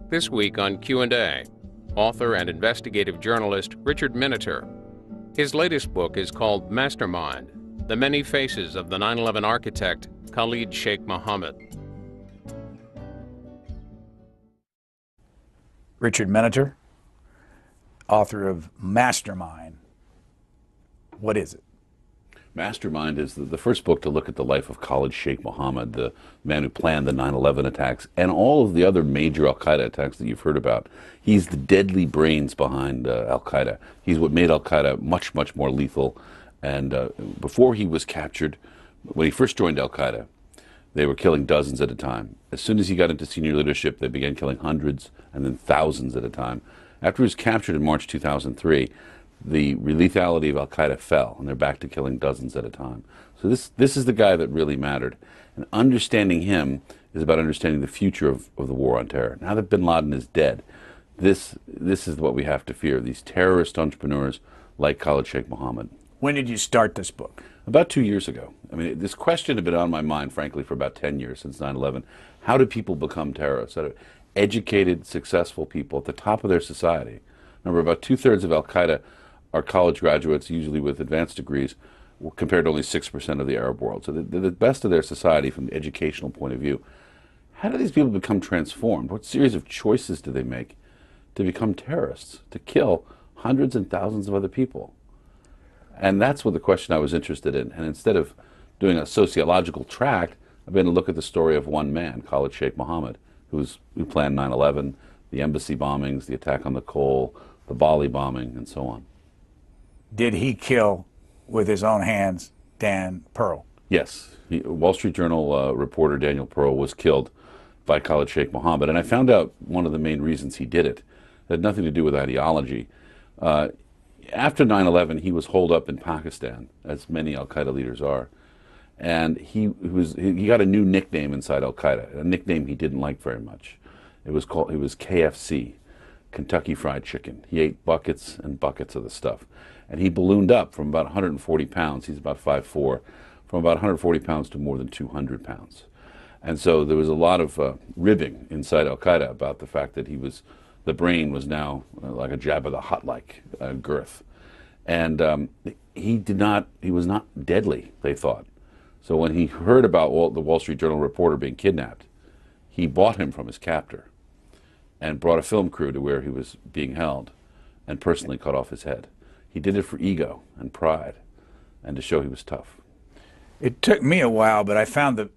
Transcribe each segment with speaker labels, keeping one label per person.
Speaker 1: This week on Q&A, author and investigative journalist Richard Miniter. His latest book is called Mastermind, The Many Faces of the 9/11 Architect Khalid Shaikh Mohammed.
Speaker 2: Richard Miniter, author of Mastermind. What is it?
Speaker 3: Mastermind is the first book to look at the life of Khalid Shaikh Mohammed, the man who planned the 9/11 attacks and all of the other major al-Qaeda attacks that you've heard about. He's the deadly brains behind al-Qaeda. He's what made al-Qaeda much, much more lethal. And before he was captured, when he first joined al-Qaeda, they were killing dozens at a time. As soon as he got into senior leadership, they began killing hundreds and then thousands at a time. After he was captured in March 2003, the lethality of al-Qaeda fell, and they're back to killing dozens at a time. So this is the guy that really mattered. And understanding him is about understanding the future of the war on terror. Now that bin Laden is dead, this is what we have to fear, these terrorist entrepreneurs like Khalid Shaikh Mohammed.
Speaker 2: When did you start this book?
Speaker 3: About 2 years ago. I mean, this question had been on my mind, frankly, for about 10 years, since 9/11. How do people become terrorists? How do educated, successful people at the top of their society? Remember, about 2/3 of al-Qaeda are college graduates, usually with advanced degrees, compared to only 6% of the Arab world. So they're the best of their society from the educational point of view. How do these people become transformed? What series of choices do they make to become terrorists, to kill hundreds and thousands of other people? And that's what the question I was interested in. And instead of doing a sociological tract, I've been to look at the story of one man, Khalid Shaikh Mohammed, who planned 9/11, the embassy bombings, the attack on the Cole, the Bali bombing, and so on.
Speaker 2: Did he kill with his own hands Dan Pearl?
Speaker 3: Yes. Wall Street Journal reporter Daniel Pearl was killed by Khalid Shaikh Mohammed. And I found out one of the main reasons he did it. It had nothing to do with ideology. After 9/11, he was holed up in Pakistan, as many al-Qaeda leaders are. And he got a new nickname inside al-Qaeda, a nickname he didn't like very much. It was KFC, Kentucky Fried Chicken. He ate buckets and buckets of the stuff. And he ballooned up from about 140 pounds, he's about 5'4", from about 140 pounds to more than 200 pounds. And so there was a lot of ribbing inside al-Qaeda about the fact that the brain was now like a Jabba the Hutt-like girth. And he was not deadly, they thought. So when he heard about the Wall Street Journal reporter being kidnapped, he bought him from his captor and brought a film crew to where he was being held and personally cut off his head. He did it for ego and pride and to show he was tough.
Speaker 2: It took me a while, but I found the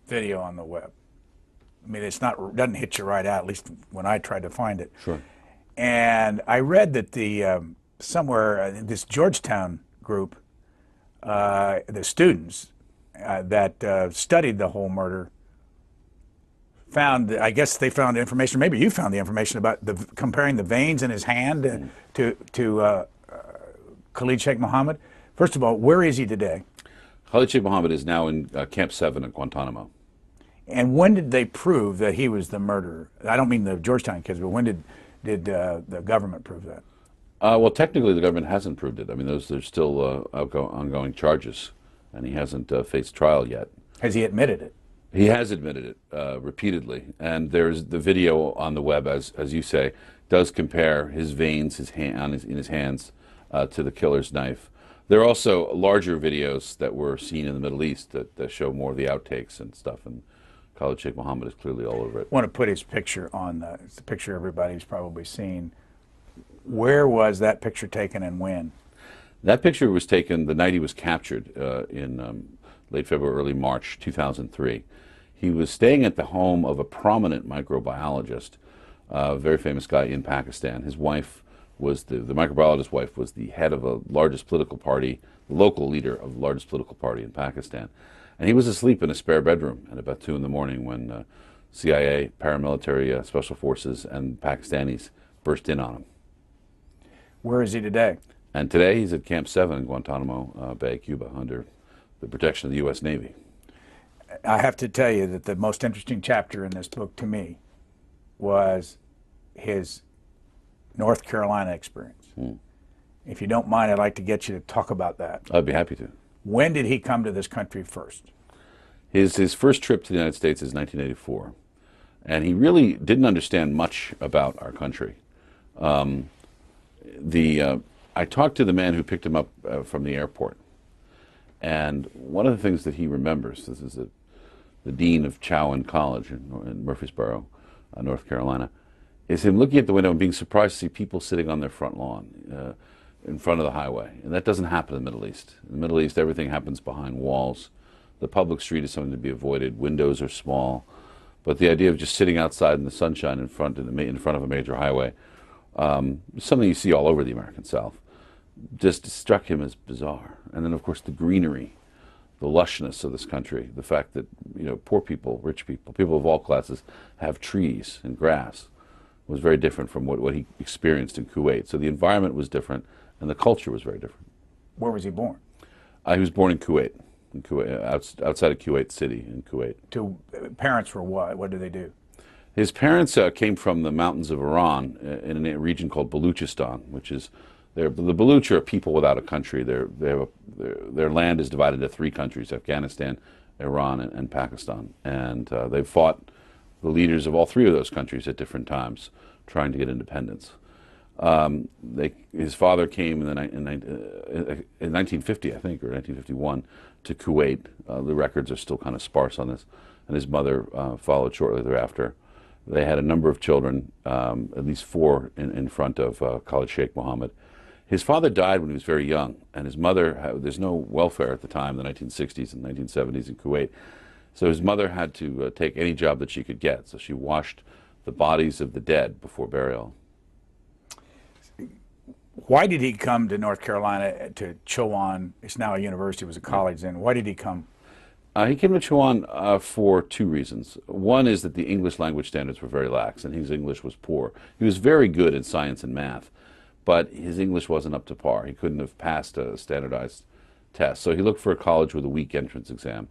Speaker 2: video on the web. I mean, doesn't hit you right out, at least when I tried to find it.
Speaker 3: Sure.
Speaker 2: And I read that this Georgetown group, the students that studied the whole murder, I guess they found information, maybe you found the information about comparing the veins in his hand to Khalid Shaikh Mohammed. First of all, where is he today?
Speaker 3: Khalid Shaikh Mohammed is now in Camp 7 at Guantanamo.
Speaker 2: And when did they prove that he was the murderer? I don't mean the Georgetown kids, but when did the government prove that?
Speaker 3: Well, technically the government hasn't proved it. I mean, there's still ongoing charges, and he hasn't faced trial yet.
Speaker 2: Has he admitted it?
Speaker 3: He has admitted it repeatedly, and there's the video on the web, as you say, does compare his veins, in his hands, to the killer's knife. There are also larger videos that were seen in the Middle East that show more of the outtakes and stuff, and Khalid Shaikh Mohammed is clearly all over it.
Speaker 2: I want to put his picture on it's the picture everybody's probably seen. Where was that picture taken and when?
Speaker 3: That picture was taken the night he was captured in late February, early March 2003. He was staying at the home of a prominent microbiologist, a very famous guy in Pakistan. His wife was the microbiologist's wife was the head of a largest political party, the local leader of the largest political party in Pakistan. And he was asleep in a spare bedroom at about 2 in the morning when CIA, paramilitary, special forces, and Pakistanis burst in on him.
Speaker 2: Where is he today?
Speaker 3: And today he's at Camp 7 in Guantanamo Bay, Cuba, under the protection of the U.S. Navy.
Speaker 2: I have to tell you that the most interesting chapter in this book to me was his North Carolina experience. If you don't mind, I'd like to get you to talk about that.
Speaker 3: I'd be happy to.
Speaker 2: When did he come to this country first?
Speaker 3: His first trip to the United States is 1984. And he really didn't understand much about our country. I talked to the man who picked him up from the airport, and one of the things that he remembers, this is the dean of Chowan College in Murfreesboro, North Carolina, is him looking at the window and being surprised to see people sitting on their front lawn in front of the highway. And that doesn't happen in the Middle East. In the Middle East, everything happens behind walls. The public street is something to be avoided. Windows are small. But the idea of just sitting outside in the sunshine in front of a major highway, something you see all over the American South, just struck him as bizarre. And then, of course, the greenery, the lushness of this country, the fact that, you know, poor people, rich people, people of all classes have trees and grass, was very different from what he experienced in Kuwait. So the environment was different, and the culture was very different.
Speaker 2: Where was he born?
Speaker 3: He was born in Kuwait, outside of Kuwait City in Kuwait.
Speaker 2: Parents were what? What did they do?
Speaker 3: His parents came from the mountains of Iran in a region called Baluchistan, which is the Baluch are people without a country. Their land is divided into three countries: Afghanistan, Iran, and Pakistan. And they fought the leaders of all three of those countries at different times, trying to get independence. His father came in 1950, I think, or 1951, to Kuwait. The records are still kind of sparse on this. And his mother followed shortly thereafter. They had a number of children, at least 4 in front of Khalid Shaikh Mohammed. His father died when he was very young, and his mother, there's no welfare at the time, the 1960s and 1970s in Kuwait. So his mother had to take any job that she could get. So she washed the bodies of the dead before burial.
Speaker 2: Why did he come to North Carolina, to Chowan? It's now a university, it was a college then. Why did he come?
Speaker 3: He came to Chowan for 2 reasons. One is that the English language standards were very lax, and his English was poor. He was very good in science and math, but his English wasn't up to par. He couldn't have passed a standardized test. So he looked for a college with a weak entrance exam.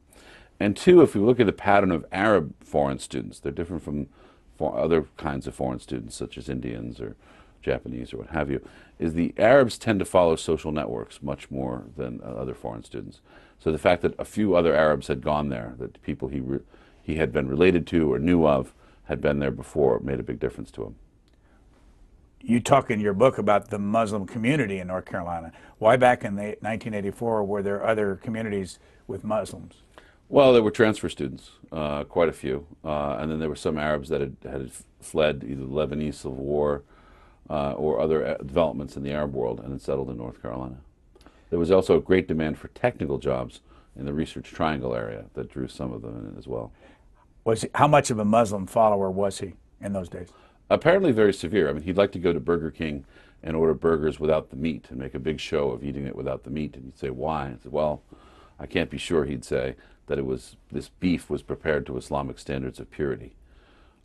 Speaker 3: And 2, if we look at the pattern of Arab foreign students, they're different from other kinds of foreign students, such as Indians or Japanese or what have you, is the Arabs tend to follow social networks much more than other foreign students. So the fact that a few other Arabs had gone there, that people he had been related to or knew of had been there before, made a big difference to him.
Speaker 2: You talk in your book about the Muslim community in North Carolina. Why back in 1984 were there other communities with Muslims?
Speaker 3: Well, there were transfer students, quite a few, and then there were some Arabs that had fled either the Lebanese Civil War or other developments in the Arab world and had settled in North Carolina. There was also a great demand for technical jobs in the Research Triangle area that drew some of them in as well.
Speaker 2: How much of a Muslim follower was he in those days?
Speaker 3: Apparently very severe. I mean, he'd like to go to Burger King and order burgers without the meat and make a big show of eating it without the meat. And you'd say, why? And said, well, I can't be sure, he'd say, that this beef was prepared to Islamic standards of purity.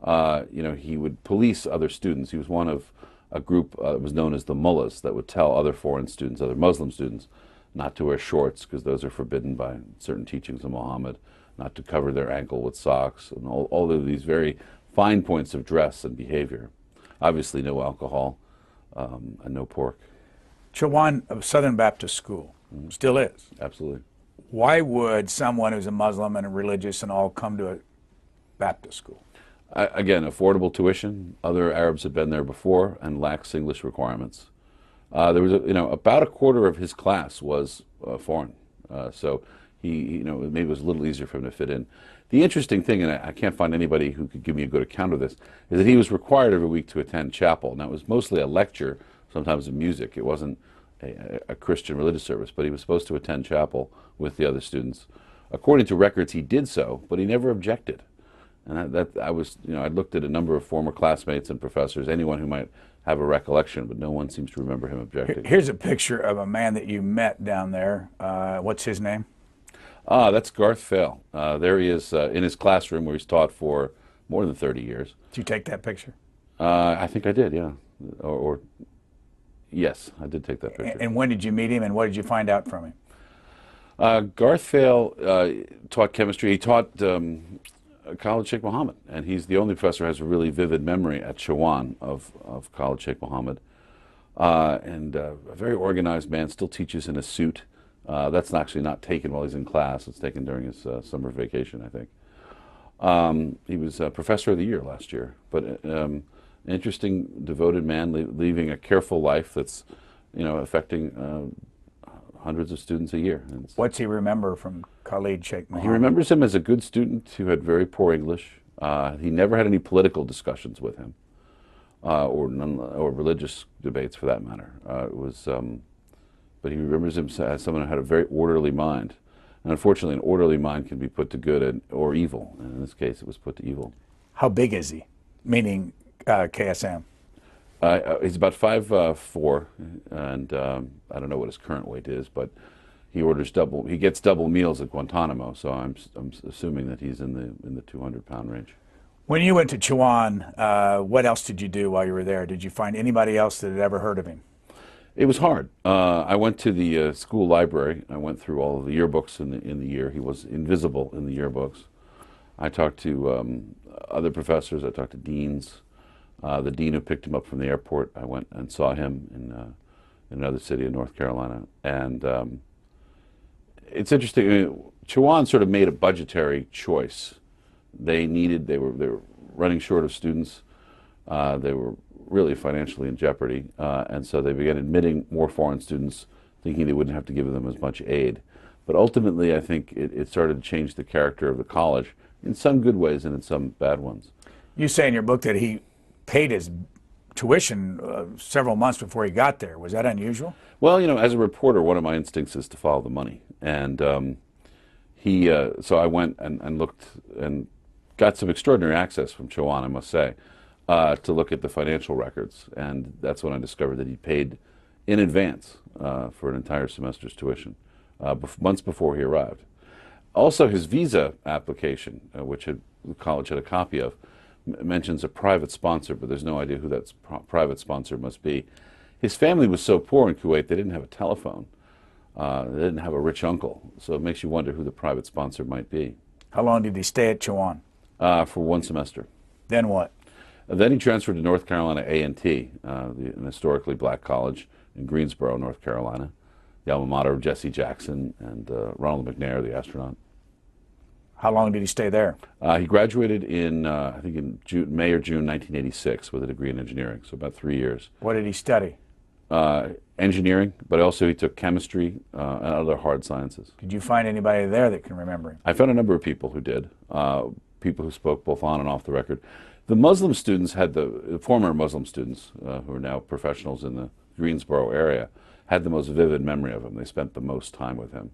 Speaker 3: You know, he would police other students. He was one of a group that was known as the mullahs that would tell other foreign students, other Muslim students, not to wear shorts because those are forbidden by certain teachings of Muhammad, not to cover their ankle with socks, and all of these very fine points of dress and behavior. Obviously no alcohol and no pork.
Speaker 2: Chowan, a Southern Baptist school, still is.
Speaker 3: Absolutely.
Speaker 2: Why would someone who's a Muslim and a religious and all come to a Baptist school?
Speaker 3: Again, affordable tuition. Other Arabs had been there before and lax English requirements. There was, about a quarter of his class was foreign, so he, maybe it was a little easier for him to fit in. The interesting thing, and I can't find anybody who could give me a good account of this, is that he was required every week to attend chapel. Now, it was mostly a lecture, sometimes of music. It wasn't a Christian religious service, but he was supposed to attend chapel with the other students. According to records, he did so, but he never objected. And I looked at a number of former classmates and professors, anyone who might have a recollection, but no one seems to remember him objecting.
Speaker 2: Here's a picture of a man that you met down there. What's his name?
Speaker 3: That's Garth Fail. There he is in his classroom where he's taught for more than 30 years.
Speaker 2: Did you take that picture?
Speaker 3: I think I did, yeah. Yes, I did take that picture.
Speaker 2: And when did you meet him, and what did you find out from him?
Speaker 3: Garth Fail taught chemistry. He taught Khalid Shaikh Mohammed, and he's the only professor who has a really vivid memory at Chowan of Khalid Shaikh Mohammed. And a very organized man, still teaches in a suit. That's actually not taken while he's in class. It's taken during his summer vacation, I think. He was Professor of the Year last year, but interesting, devoted man, leaving a careful life that's, affecting hundreds of students a year.
Speaker 2: What's he remember from Khalid Shaikh Mohammed?
Speaker 3: He remembers him as a good student who had very poor English. He never had any political discussions with him, or religious debates for that matter. But he remembers him as someone who had a very orderly mind. And unfortunately, an orderly mind can be put to good or evil. And in this case, it was put to evil.
Speaker 2: How big is he? Meaning KSM?
Speaker 3: He's about 5'4", and I don't know what his current weight is, but he gets double meals at Guantanamo, so I'm assuming that he's in the 200-pound range.
Speaker 2: When you went to Chuan, what else did you do while you were there? Did you find anybody else that had ever heard of him?
Speaker 3: It was hard. I went to the school library. I went through all of the yearbooks in the year. He was invisible in the yearbooks. I talked to other professors. I talked to deans. The dean who picked him up from the airport, I went and saw him in another city in North Carolina. And it's interesting. I mean, Chuan sort of made a budgetary choice. They were running short of students. They were really financially in jeopardy, and so they began admitting more foreign students, thinking they wouldn't have to give them as much aid. But ultimately, I think it started to change the character of the college in some good ways and in some bad ones.
Speaker 2: You say in your book that he paid his tuition several months before he got there. Was that unusual?
Speaker 3: Well, as a reporter, one of my instincts is to follow the money, and so I went and looked and got some extraordinary access from Chuan, I must say. To look at the financial records, and that's when I discovered that he paid in advance for an entire semester's tuition, months before he arrived. Also, his visa application, which the college had a copy of, mentions a private sponsor, but there's no idea who that private sponsor must be. His family was so poor in Kuwait, they didn't have a telephone. They didn't have a rich uncle, so it makes you wonder who the private sponsor might be.
Speaker 2: How long did he stay at Chuan?
Speaker 3: For one semester.
Speaker 2: Then what?
Speaker 3: Then he transferred to North Carolina A&T, an historically black college in Greensboro, North Carolina, the alma mater of Jesse Jackson and Ronald McNair, the astronaut.
Speaker 2: How long did he stay there?
Speaker 3: He graduated I think in May or June 1986 with a degree in engineering, so about 3 years.
Speaker 2: What did he study?
Speaker 3: Engineering, but also he took chemistry and other hard sciences.
Speaker 2: Did you find anybody there that can remember him?
Speaker 3: I found a number of people who did, people who spoke both on and off the record. The Muslim students the former Muslim students, who are now professionals in the Greensboro area, had the most vivid memory of him. They spent the most time with him.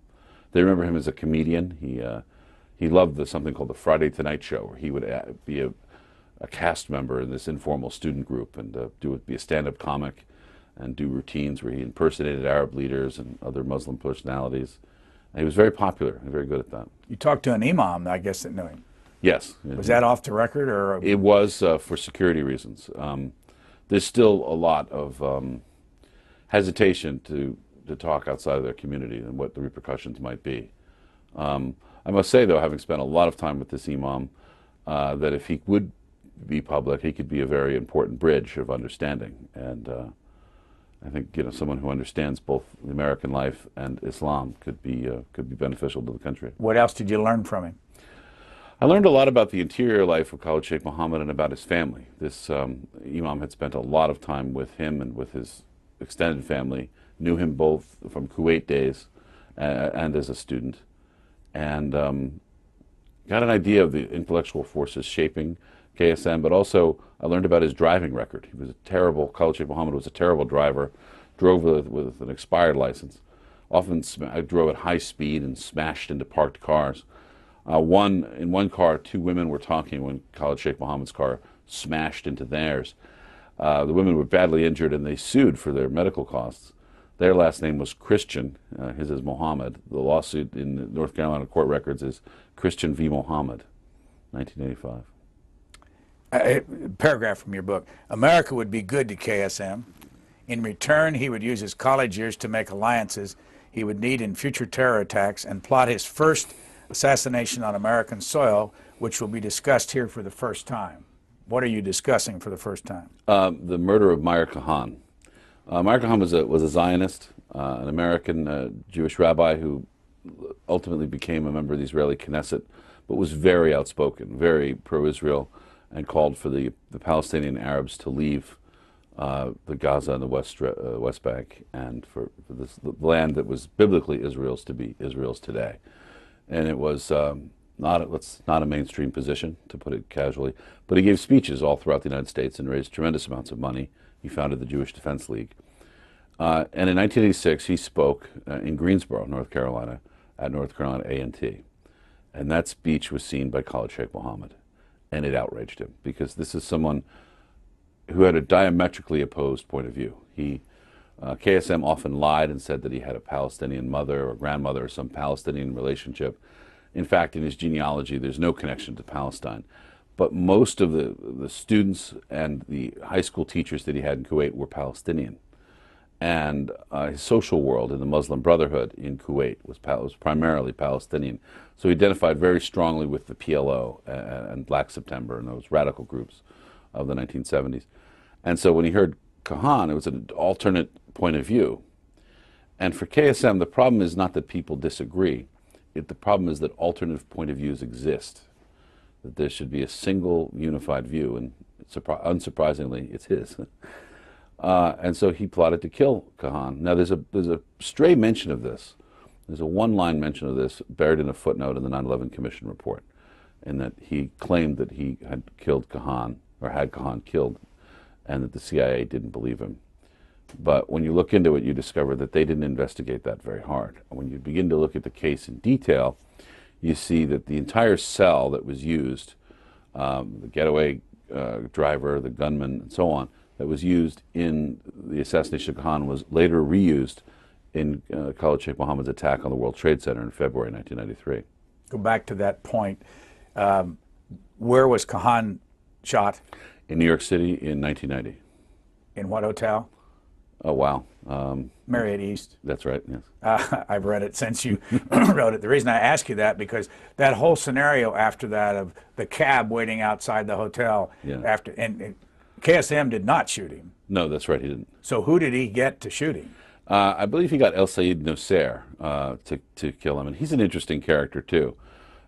Speaker 3: They remember him as a comedian. He loved something called the Friday Tonight Show, where he would be a cast member in this informal student group and be a stand-up comic and do routines where he impersonated Arab leaders and other Muslim personalities. And he was very popular and very good at that.
Speaker 2: You talked to an imam, I guess, that knew him.
Speaker 3: Yes.
Speaker 2: Was that off the record, or?
Speaker 3: It was for security reasons. There's still a lot of hesitation to talk outside of their community and what the repercussions might be. I must say, though, having spent a lot of time with this imam, that if he would be public, he could be a very important bridge of understanding. And I think someone who understands both the American life and Islam could be beneficial to the country.
Speaker 2: What else did you learn from him?
Speaker 3: I learned a lot about the interior life of Khalid Shaikh Mohammed and about his family. This imam had spent a lot of time with him and with his extended family, knew him both from Kuwait days and as a student, and got an idea of the intellectual forces shaping KSM, but also I learned about his driving record. He was a terrible, Khalid Shaikh Mohammed was a terrible driver, drove with an expired license, often drove at high speed and smashed into parked cars. In one car, two women were talking when Khalid Shaikh Mohammed's car smashed into theirs. The women were badly injured and they sued for their medical costs. Their last name was Christian, his is Mohammed. The lawsuit in the North Carolina court records is Christian v. Mohammed, 1985.
Speaker 2: A paragraph from your book. America would be good to KSM. In return, he would use his college years to make alliances he would need in future terror attacks and plot his first assassination on American soil, which will be discussed here for the first time. What are you discussing for the first time?
Speaker 3: The murder of Meir Kahan. Meir Kahan was a Zionist, an American Jewish rabbi who ultimately became a member of the Israeli Knesset, but was very outspoken, very pro-Israel, and called for the Palestinian Arabs to leave the Gaza and the West Bank, and for the land that was biblically Israel's to be Israel's today. And it was not a mainstream position, to put it casually, but he gave speeches all throughout the United States and raised tremendous amounts of money. He founded the Jewish Defense League. And in 1986, he spoke in Greensboro, North Carolina, at North Carolina A&T. And that speech was seen by Khalid Shaikh Mohammed, and it outraged him, because this is someone who had a diametrically opposed point of view. KSM often lied and said that he had a Palestinian mother or grandmother or some Palestinian relationship. In fact, in his genealogy, there's no connection to Palestine. But most of the students and the high school teachers that he had in Kuwait were Palestinian. And his social world in the Muslim Brotherhood in Kuwait was primarily Palestinian. So he identified very strongly with the PLO and Black September and those radical groups of the 1970s. And so when he heard Kahan, it was an alternate point of view. And for KSM, the problem is not that people disagree. The problem is that alternative point of views exist, that there should be a single unified view, and unsurprisingly, it's his. And so he plotted to kill Kahan. Now, there's a stray mention of this. There's a one-line mention of this buried in a footnote in the 9/11 Commission report, in that he claimed that he had killed Kahan, or had Kahan killed, and that the CIA didn't believe him. But when you look into it, you discover that they didn't investigate that very hard. And when you begin to look at the case in detail, you see that the entire cell that was used, the getaway driver, the gunman, and so on, that was used in the assassination of Kahan was later reused in Khalid Shaikh Mohammed's attack on the World Trade Center in February 1993.
Speaker 2: Go back to that point. Where was Kahan shot?
Speaker 3: In New York City in 1990.
Speaker 2: In what hotel?
Speaker 3: Oh, wow.
Speaker 2: Marriott East.
Speaker 3: That's right, yes.
Speaker 2: I've read it since you wrote it. The reason I ask you that, because that whole scenario after that of the cab waiting outside the hotel, after, and KSM did not shoot him.
Speaker 3: No, that's right, he didn't.
Speaker 2: So who did he get to shoot him?
Speaker 3: I believe he got El Sayed Nosair to kill him, and he's an interesting character, too.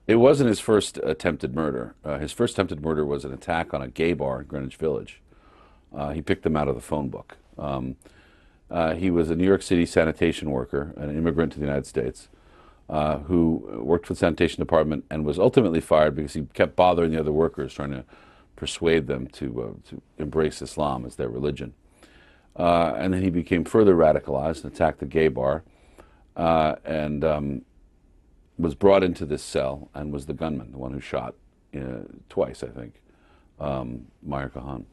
Speaker 3: It wasn't his first attempted murder. His first attempted murder was an attack on a gay bar in Greenwich Village. He picked them out of the phone book. He was a New York City sanitation worker, an immigrant to the United States, who worked for the sanitation department and was ultimately fired because he kept bothering the other workers, trying to persuade them to embrace Islam as their religion. And then he became further radicalized and attacked the gay bar, and was brought into this cell and was the gunman, the one who shot twice, I think, Meyer Kahan.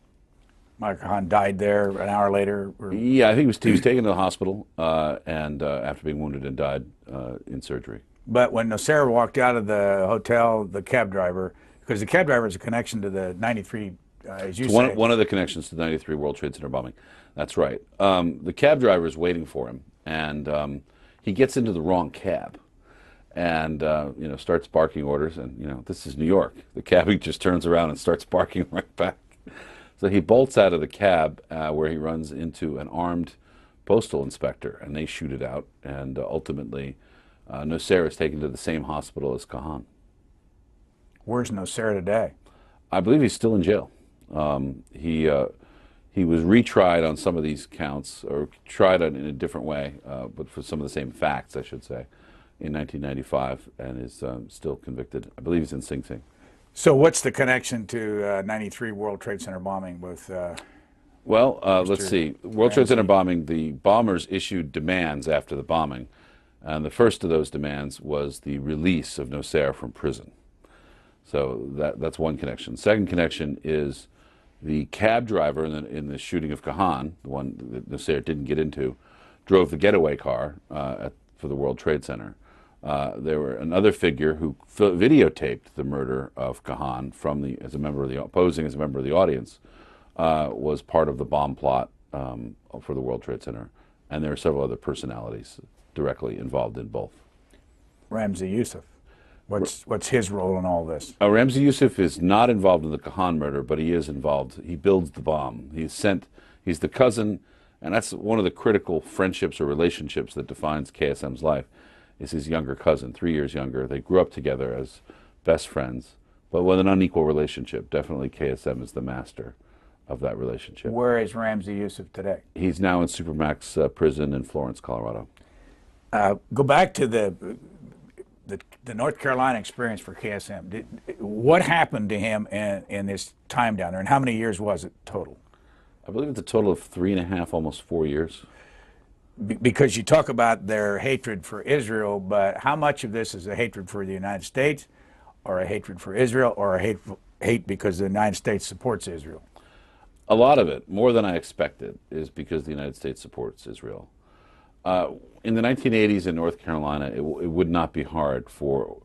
Speaker 2: Meyer Kahan died there an hour later? Or?
Speaker 3: Yeah, I think he was taken to the hospital and after being wounded and died in surgery.
Speaker 2: But when Nosair walked out of the hotel, the cab driver, because the cab driver is a connection to the 93, as you say.
Speaker 3: One of the connections to the 93 World Trade Center bombing. That's right. The cab driver is waiting for him, and he gets into the wrong cab. And starts barking orders, and this is New York. The cabbie just turns around and starts barking right back. So he bolts out of the cab, where he runs into an armed postal inspector, and they shoot it out. And ultimately, Nosair is taken to the same hospital as Kahan.
Speaker 2: Where's Nosair today?
Speaker 3: I believe he's still in jail. He was retried on some of these counts, or tried in a different way, but for some of the same facts, I should say, in 1995, and is still convicted. I believe he's in Sing Sing.
Speaker 2: So what's the connection to 93 World Trade Center bombing with
Speaker 3: let's see. World Trade Center bombing, the bombers issued demands after the bombing, and the first of those demands was the release of Nosair from prison. So that's one connection. Second connection is the cab driver in the shooting of Kahan, the one that Nosair didn't get into, drove the getaway car for the World Trade Center. There were another figure who videotaped the murder of Kahan posing as a member of the audience, was part of the bomb plot for the World Trade Center, and there are several other personalities directly involved in both.
Speaker 2: Ramzi Youssef, what's his role in all this?
Speaker 3: Ramzi Youssef is not involved in the Kahan murder, but he is involved. He builds the bomb. He's the cousin, and that's one of the critical friendships or relationships that defines KSM's life. is his younger cousin, 3 years younger. They grew up together as best friends, but with an unequal relationship. Definitely KSM is the master of that relationship.
Speaker 2: Where is Ramzi Youssef today?
Speaker 3: He's now in Supermax prison in Florence, Colorado.
Speaker 2: Go back to the North Carolina experience for KSM. What happened to him in his time down there, and how many years was it total?
Speaker 3: I believe it's a total of 3.5, almost 4 years.
Speaker 2: Because you talk about their hatred for Israel, but how much of this is a hatred for the United States, or a hatred for Israel, or a hate because the United States supports Israel?
Speaker 3: A lot of it, more than I expected, is because the United States supports Israel. In the 1980s in North Carolina, it would not be hard for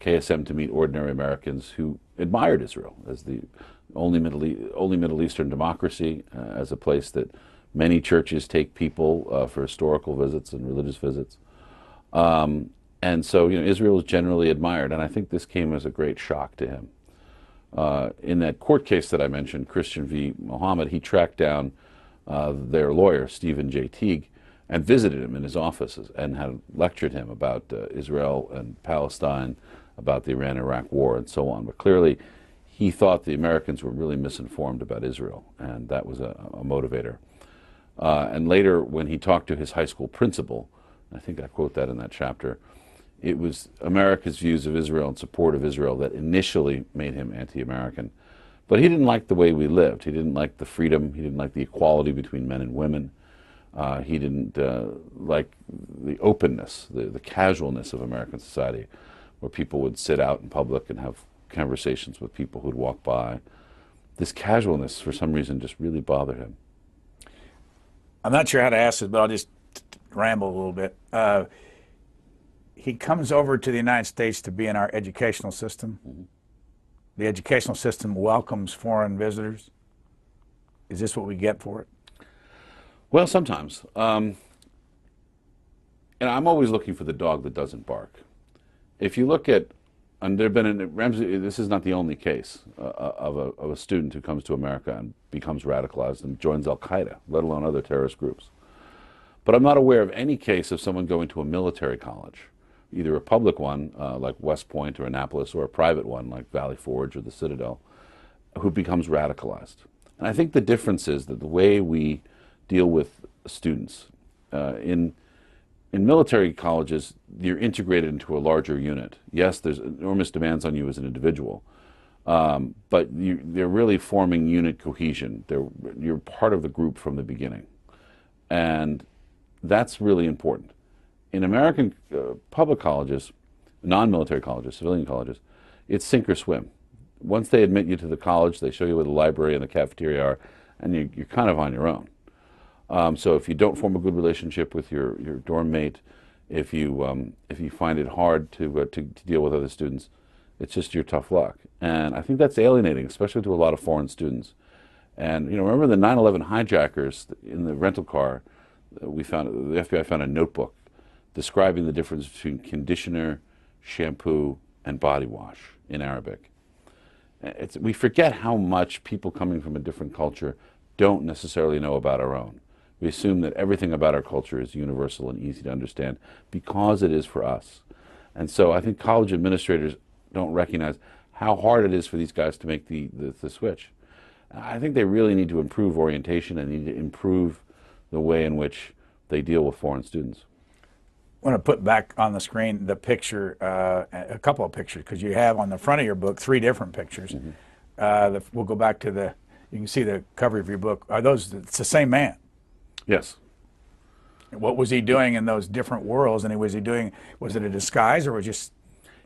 Speaker 3: KSM to meet ordinary Americans who admired Israel as the only Middle Eastern democracy, as a place that many churches take people for historical visits and religious visits. And so, Israel is generally admired, and I think this came as a great shock to him. In that court case that I mentioned, Christian v. Mohammed, he tracked down their lawyer, Stephen J. Teague, and visited him in his offices and had lectured him about Israel and Palestine, about the Iran-Iraq war and so on. But clearly, he thought the Americans were really misinformed about Israel, and that was a motivator. And later, when he talked to his high school principal, I think I quote that in that chapter, it was America's views of Israel and support of Israel that initially made him anti-American. But he didn't like the way we lived. He didn't like the freedom. He didn't like the equality between men and women. He didn't like the openness, the casualness of American society, where people would sit out in public and have conversations with people who'd walk by. This casualness, for some reason, just really bothered him.
Speaker 2: I'm not sure how to ask this, but I'll just ramble a little bit. He comes over to the United States to be in our educational system. Mm-hmm. The educational system welcomes foreign visitors. Is this what we get for it?
Speaker 3: Well, sometimes. And I'm always looking for the dog that doesn't bark. If you look at, and there have been, Ramzi, this is not the only case of a student who comes to America and becomes radicalized and joins Al-Qaeda, let alone other terrorist groups. But I'm not aware of any case of someone going to a military college, either a public one like West Point or Annapolis, or a private one like Valley Forge or the Citadel, who becomes radicalized. And I think the difference is that the way we deal with students in military colleges, you're integrated into a larger unit. Yes, there's enormous demands on you as an individual, but they're really forming unit cohesion. You're part of the group from the beginning, and that's really important. In American public colleges, non-military colleges, civilian colleges, it's sink or swim. Once they admit you to the college, they show you where the library and the cafeteria are, and you're kind of on your own. So if you don't form a good relationship with your dorm mate, if you find it hard to deal with other students, it's just your tough luck. And I think that's alienating, especially to a lot of foreign students. And remember the 9/11 hijackers in the rental car? The FBI found a notebook describing the difference between conditioner, shampoo, and body wash in Arabic. We forget how much people coming from a different culture don't necessarily know about our own. We assume that everything about our culture is universal and easy to understand because it is for us. And so I think college administrators don't recognize how hard it is for these guys to make the switch. I think they really need to improve orientation and need to improve the way in which they deal with foreign students.
Speaker 2: I want to put back on the screen the picture, a couple of pictures, because you have on the front of your book 3 different pictures. Mm-hmm. We'll go back to you can see the cover of your book. It's the same man?
Speaker 3: Yes.
Speaker 2: What was he doing in those different worlds? And was it a disguise, or was just?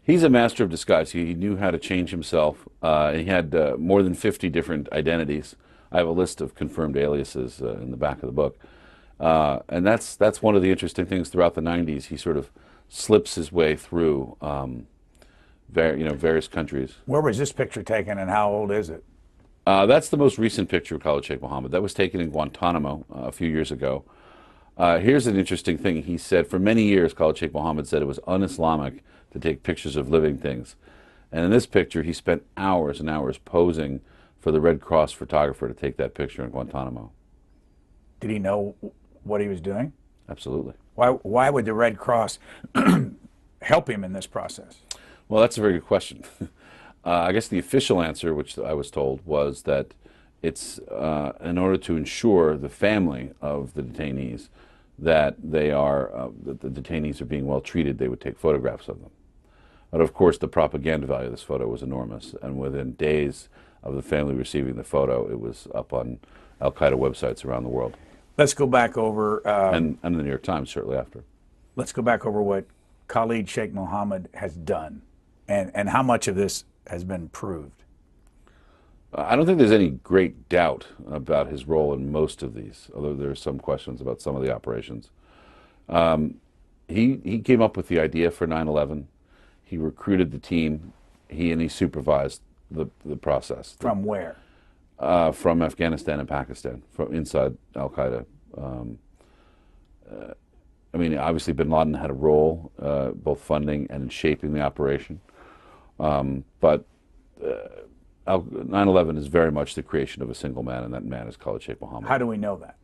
Speaker 3: He's a master of disguise. He knew how to change himself. He had more than 50 different identities. I have a list of confirmed aliases in the back of the book. And that's one of the interesting things throughout the 90s. He sort of slips his way through various countries.
Speaker 2: Where was this picture taken, and how old is it?
Speaker 3: That's the most recent picture of Khalid Shaikh Mohammed. That was taken in Guantanamo a few years ago. Here's an interesting thing. He said for many years, Khalid Shaikh Mohammed said it was un-Islamic to take pictures of living things. And in this picture, he spent hours and hours posing for the Red Cross photographer to take that picture in Guantanamo. Did
Speaker 2: he know what he was doing?
Speaker 3: Absolutely.
Speaker 2: Why would the Red Cross help him in this process?
Speaker 3: Well, that's a very good question. I guess the official answer, which I was told, was that it's in order to ensure the family of the detainees that that the detainees are being well treated, they would take photographs of them. But of course, the propaganda value of this photo was enormous, and within days of the family receiving the photo, it was up on Al-Qaeda websites around the world.
Speaker 2: Let's go back over...
Speaker 3: and the New York Times shortly after.
Speaker 2: Let's go back over what Khalid Shaikh Mohammed has done, and how much of this has been proved.
Speaker 3: I don't think there's any great doubt about his role in most of these, although there are some questions about some of the operations. He came up with the idea for 9/11. He recruited the team. He supervised the process.
Speaker 2: From where?
Speaker 3: From Afghanistan and Pakistan, from inside Al-Qaeda. I mean, obviously bin Laden had a role, both funding and in shaping the operation. But 9/11 is very much the creation of a single man, and that man is Khalid Shaikh Mohammed.
Speaker 2: How do we know that?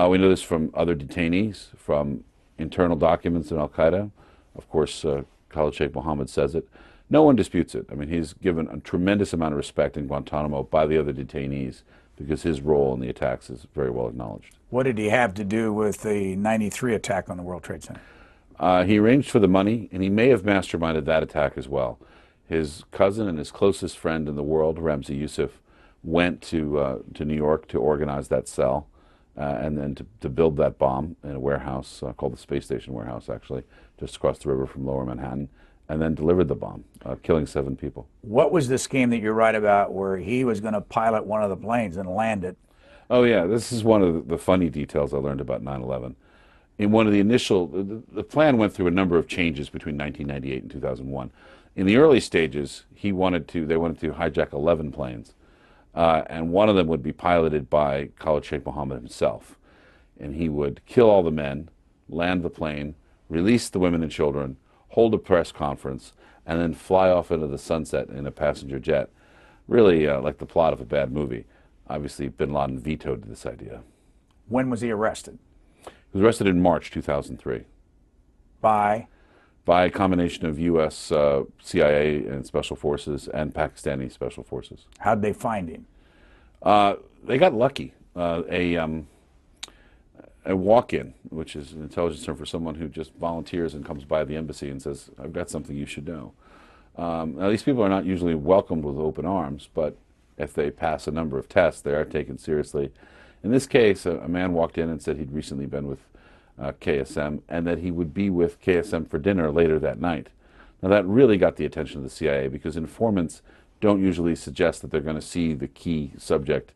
Speaker 3: We know this from other detainees, from internal documents in Al-Qaeda. Of course, Khalid Shaikh Mohammed says it. No one disputes it. I mean, he's given a tremendous amount of respect in Guantanamo by the other detainees because his role in the attacks is very well acknowledged.
Speaker 2: What did he have to do with the '93 attack on the World Trade Center?
Speaker 3: He arranged for the money, and he may have masterminded that attack as well. His cousin and his closest friend in the world, Ramzi Youssef, went to New York to organize that cell and then to build that bomb in a warehouse called the Space Station Warehouse, actually, just across the river from Lower Manhattan, and then delivered the bomb, killing 7 people.
Speaker 2: What was the scheme that you write about where he was going to pilot one of the planes and land it?
Speaker 3: Oh, yeah, this is one of the funny details I learned about 9/11. In one of the initial, the plan went through a number of changes between 1998 and 2001. In the early stages, they wanted to hijack 11 planes, and one of them would be piloted by Khalid Shaikh Mohammed himself. And he would kill all the men, land the plane, release the women and children, hold a press conference, and then fly off into the sunset in a passenger jet. Really like the plot of a bad movie. Obviously, bin Laden vetoed this idea.
Speaker 2: When was he arrested?
Speaker 3: He was arrested in March 2003.
Speaker 2: By
Speaker 3: a combination of U.S. CIA and Special Forces and Pakistani Special Forces.
Speaker 2: How'd they find him?
Speaker 3: They got lucky. A walk-in, which is an intelligence term for someone who just volunteers and comes by the embassy and says, I've got something you should know. Now, these people are not usually welcomed with open arms, but if they pass a number of tests, they are taken seriously. In this case, a man walked in and said he'd recently been with KSM, and that he would be with KSM for dinner later that night. Now that really got the attention of the CIA because informants don't usually suggest that they're going to see the key subject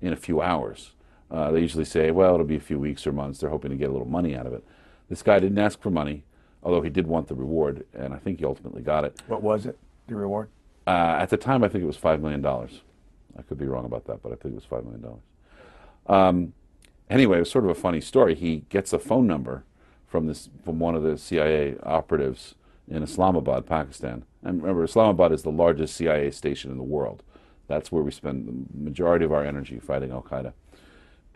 Speaker 3: in a few hours. They usually say, well, it'll be a few weeks or months. They're hoping to get a little money out of it. This guy didn't ask for money, although he did want the reward, and I think he ultimately got it.
Speaker 2: What was it, the reward?
Speaker 3: At the time, I think it was $5 million. I could be wrong about that, but I think it was $5 million. Anyway, it was sort of a funny story. He gets a phone number from one of the CIA operatives in Islamabad, Pakistan. And remember, Islamabad is the largest CIA station in the world. That's where we spend the majority of our energy fighting Al-Qaeda.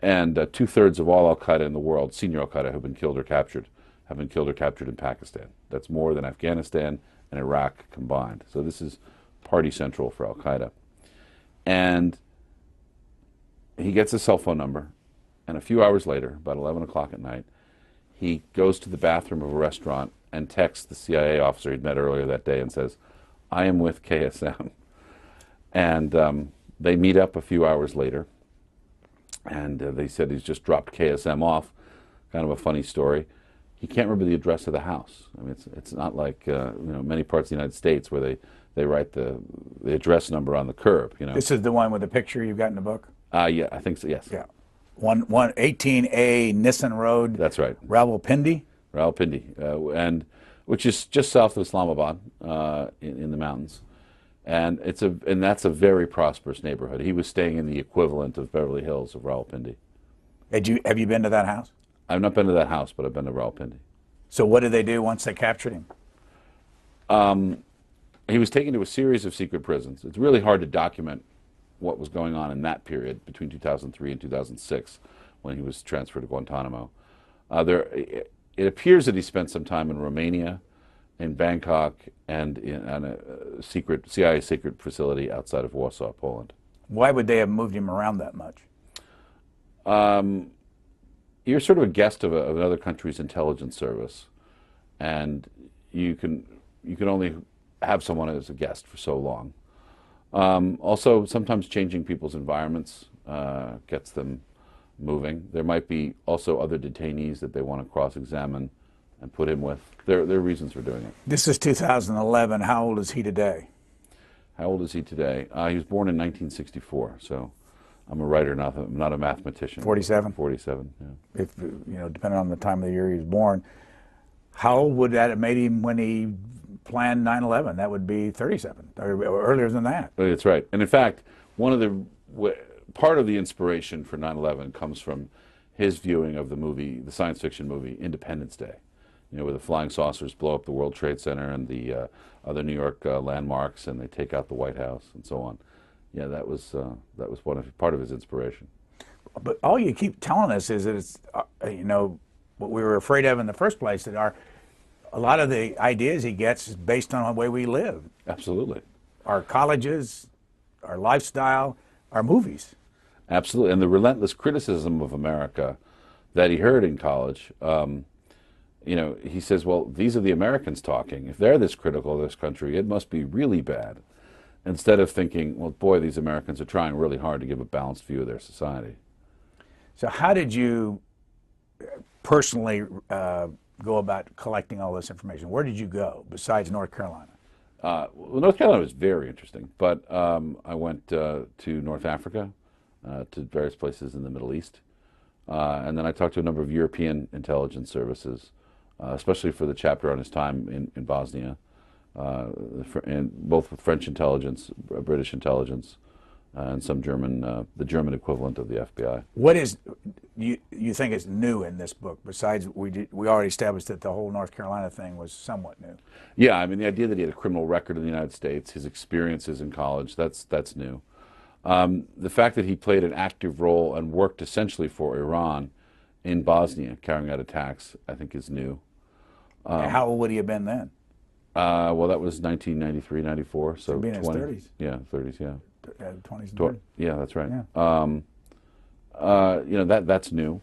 Speaker 3: And 2/3 of all Al-Qaeda in the world, senior Al-Qaeda, have been killed or captured in Pakistan. That's more than Afghanistan and Iraq combined. So this is party central for Al-Qaeda. And he gets a cell phone number. And a few hours later, about 11 o'clock at night, he goes to the bathroom of a restaurant and texts the CIA officer he'd met earlier that day and says, I am with KSM. And they meet up a few hours later. And they said he's just dropped KSM off. Kind of a funny story. He can't remember the address of the house. I mean, it's not like many parts of the United States where they write the address number on the curb.
Speaker 2: This is the one with the picture you've got in the book?
Speaker 3: Yeah, I think so, yes.
Speaker 2: Yeah. 18A Nissan Road.
Speaker 3: That's right.
Speaker 2: Rawalpindi?
Speaker 3: Rawalpindi, and which is just south of Islamabad in the mountains. And that's a very prosperous neighborhood. He was staying in the equivalent of Beverly Hills of Rawalpindi.
Speaker 2: Have you been to that house?
Speaker 3: I've not been to that house, but I've been to Rawalpindi.
Speaker 2: So what did they do once they captured him?
Speaker 3: He was taken to a series of secret prisons. It's really hard to document what was going on in that period between 2003 and 2006 when he was transferred to Guantanamo. It appears that he spent some time in Romania in Bangkok, and in a secret CIA secret facility outside of Warsaw, Poland.
Speaker 2: Why would they have moved him around that much?
Speaker 3: You're sort of a guest of another country's intelligence service, and you can only have someone as a guest for so long. Also, sometimes changing people's environments gets them moving. There might be also other detainees that they want to cross-examine and put him with. There are reasons for doing it.
Speaker 2: This is 2011. How old is he today?
Speaker 3: How old is he today? He was born in 1964, so I'm a writer, not a mathematician.
Speaker 2: 47?
Speaker 3: 47, yeah.
Speaker 2: If, depending on the time of the year he was born. How old would that have made him when he planned 9/11? That would be 37, or earlier than that.
Speaker 3: That's right. And in fact, part of the inspiration for 9/11 comes from his viewing of the science fiction movie Independence Day, where the flying saucers blow up the World Trade Center and the other New York landmarks, and they take out the White House and so on. Yeah, that was part of his inspiration.
Speaker 2: But all you keep telling us is that it's what we were afraid of in the first place, that a lot of the ideas he gets is based on the way we live.
Speaker 3: Absolutely.
Speaker 2: Our colleges, our lifestyle, our movies.
Speaker 3: Absolutely. And the relentless criticism of America that he heard in college, he says, well, these are the Americans talking. If they're this critical of this country, it must be really bad. Instead of thinking, well, boy, these Americans are trying really hard to give a balanced view of their society.
Speaker 2: So how did you personally go about collecting all this information? Where did you go besides North Carolina?
Speaker 3: Well, North Carolina was very interesting, but I went to North Africa, to various places in the Middle East, and then I talked to a number of European intelligence services, especially for the chapter on his time in Bosnia, and both with French intelligence, British intelligence, and some the German equivalent of the FBI.
Speaker 2: What is you think is new in this book? Besides, we already established that the whole North Carolina thing was somewhat new.
Speaker 3: Yeah, I mean, the idea that he had a criminal record in the United States, his experiences in college, that's new. The fact that he played an active role and worked essentially for Iran in Bosnia, carrying out attacks, I think is new.
Speaker 2: How old would he have been then?
Speaker 3: Well, that was 1993, 94, so
Speaker 2: being in his 30s.
Speaker 3: Yeah, 30s, yeah.
Speaker 2: 20s and 30s.
Speaker 3: Yeah, that's right.
Speaker 2: Yeah.
Speaker 3: That's new.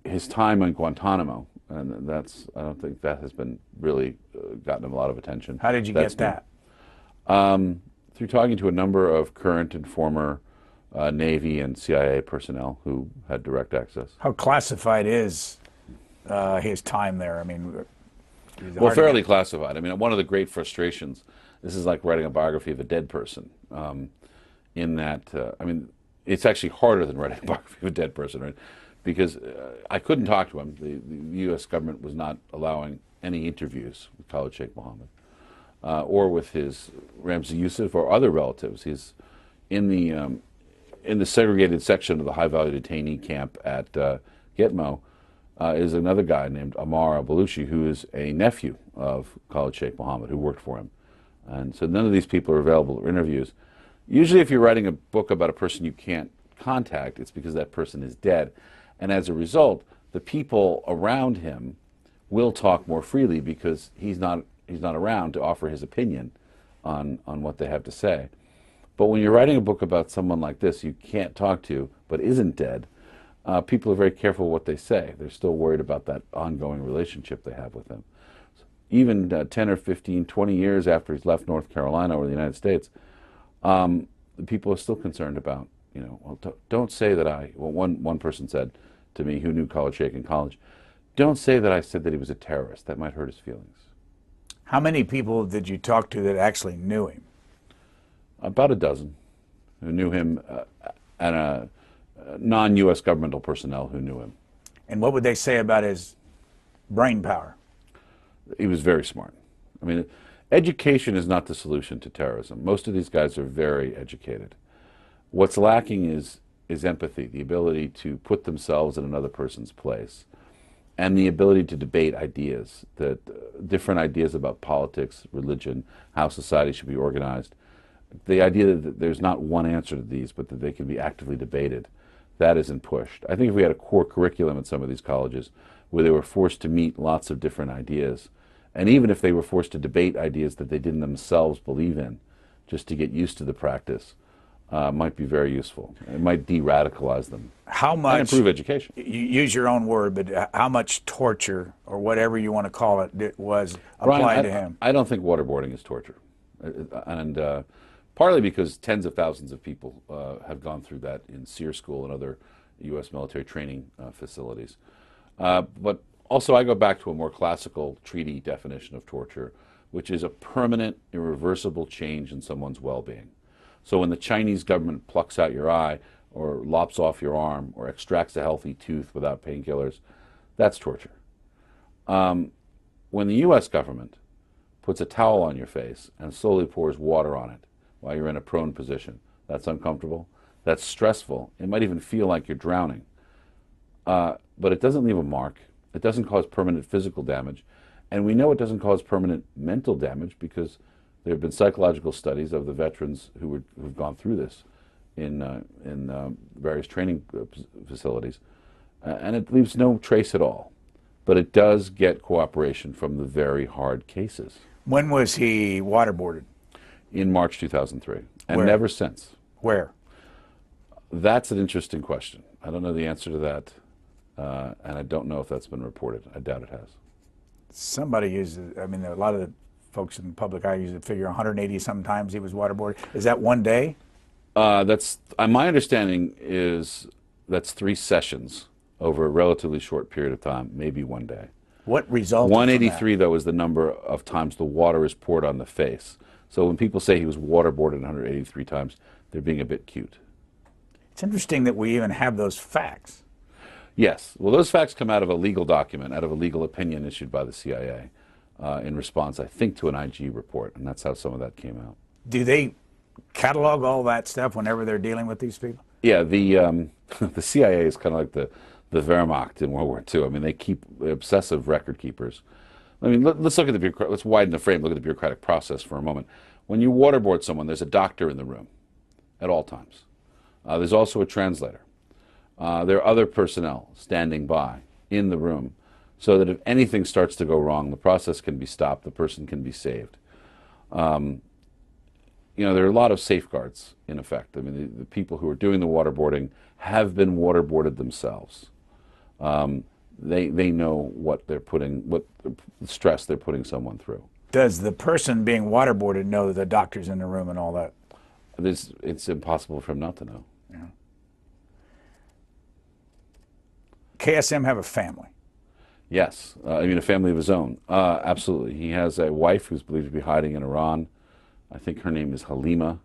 Speaker 3: His time in Guantanamo, and I don't think that has been really gotten him a lot of attention.
Speaker 2: How did you get that?
Speaker 3: Through talking to a number of current and former Navy and CIA personnel who had direct access.
Speaker 2: How classified is his time there? I mean,
Speaker 3: well, fairly classified. I mean, one of the great frustrations, this is like writing a biography of a dead person, in that, I mean, it's actually harder than writing a biography of a dead person, right? Because I couldn't talk to him. The U.S. government was not allowing any interviews with Khalid Shaikh Mohammed, or with his Ramzi Youssef or other relatives. He's in the segregated section of the high-value detainee camp at Gitmo. Is another guy named Ammar al-Baluchi, who is a nephew of Khalid Shaikh Mohammed, who worked for him. And so none of these people are available for interviews. Usually if you're writing a book about a person you can't contact, it's because that person is dead. And as a result, the people around him will talk more freely because he's not around to offer his opinion on what they have to say. But when you're writing a book about someone like this you can't talk to but isn't dead, people are very careful what they say. They're still worried about that ongoing relationship they have with him. So even 10 or 15, 20 years after he's left North Carolina or the United States, the people are still concerned about, well, don't say that one person said to me who knew Khalid Shaikh in college, don't say that I said that he was a terrorist. That might hurt his feelings.
Speaker 2: How many people did you talk to that actually knew him?
Speaker 3: About a dozen who knew him, and non-U.S. governmental personnel who knew him.
Speaker 2: And what would they say about his brain power?
Speaker 3: He was very smart. I mean, education is not the solution to terrorism. Most of these guys are very educated. What's lacking is empathy, the ability to put themselves in another person's place, and the ability to debate ideas, different ideas about politics, religion, how society should be organized. The idea that there's not one answer to these, but that they can be actively debated, that isn't pushed. I think if we had a core curriculum at some of these colleges where they were forced to meet lots of different ideas. And even if they were forced to debate ideas that they didn't themselves believe in, just to get used to the practice, might be very useful. It might de-radicalize them.
Speaker 2: How much,
Speaker 3: and improve education.
Speaker 2: You use your own word, but how much torture, or whatever you want to call it, was applied to him?
Speaker 3: I don't think waterboarding is torture. And partly because tens of thousands of people have gone through that in SEER School and other U.S. military training facilities. But also I go back to a more classical treaty definition of torture, which is a permanent, irreversible change in someone's well-being. So when the Chinese government plucks out your eye, or lops off your arm, or extracts a healthy tooth without painkillers, that's torture. When the U.S. government puts a towel on your face and slowly pours water on it while you're in a prone position, that's uncomfortable, that's stressful, it might even feel like you're drowning. But it doesn't leave a mark, it doesn't cause permanent physical damage, and we know it doesn't cause permanent mental damage because there have been psychological studies of the veterans who've gone through this in various training facilities, and it leaves no trace at all. But it does get cooperation from the very hard cases.
Speaker 2: When was he waterboarded?
Speaker 3: In March 2003, and
Speaker 2: Where?
Speaker 3: never since.
Speaker 2: Where?
Speaker 3: That's an interesting question. I don't know the answer to that, and I don't know if that's been reported. I doubt it has. Somebody
Speaker 2: uses, I mean, a lot of the folks in the public eye use the figure 180 sometimes he was waterboarded. Is that one day?
Speaker 3: That's my understanding is that's 3 sessions over a relatively short period of time, maybe one day.
Speaker 2: What resulted
Speaker 3: 183, though, is the number of times the water is poured on the face. So when people say he was waterboarded 183 times, they're being a bit cute.
Speaker 2: It's interesting that we even have those facts.
Speaker 3: Yes. Well, those facts come out of a legal document, out of a legal opinion issued by the CIA in response, I think, to an IG report, and that's how some of that came out.
Speaker 2: Do they catalog all that stuff whenever they're dealing with these people?
Speaker 3: Yeah, the CIA is kind of like the Wehrmacht in World War II. I mean, they keep obsessive record keepers. I mean, let's look at let's widen the frame, look at the bureaucratic process for a moment. When you waterboard someone, there's a doctor in the room at all times. There's also a translator. There are other personnel standing by in the room so that if anything starts to go wrong, the process can be stopped, the person can be saved. You know, there are a lot of safeguards in effect. I mean, the people who are doing the waterboarding have been waterboarded themselves. They know what they're putting, what stress they're putting someone through.
Speaker 2: Does the person being waterboarded know that the doctor's in the room and all that?
Speaker 3: It's impossible for him not to know.
Speaker 2: Yeah. KSM have a family?
Speaker 3: Yes, I mean a family of his own. Absolutely. He has a wife who's believed to be hiding in Iran. I think her name is Halima,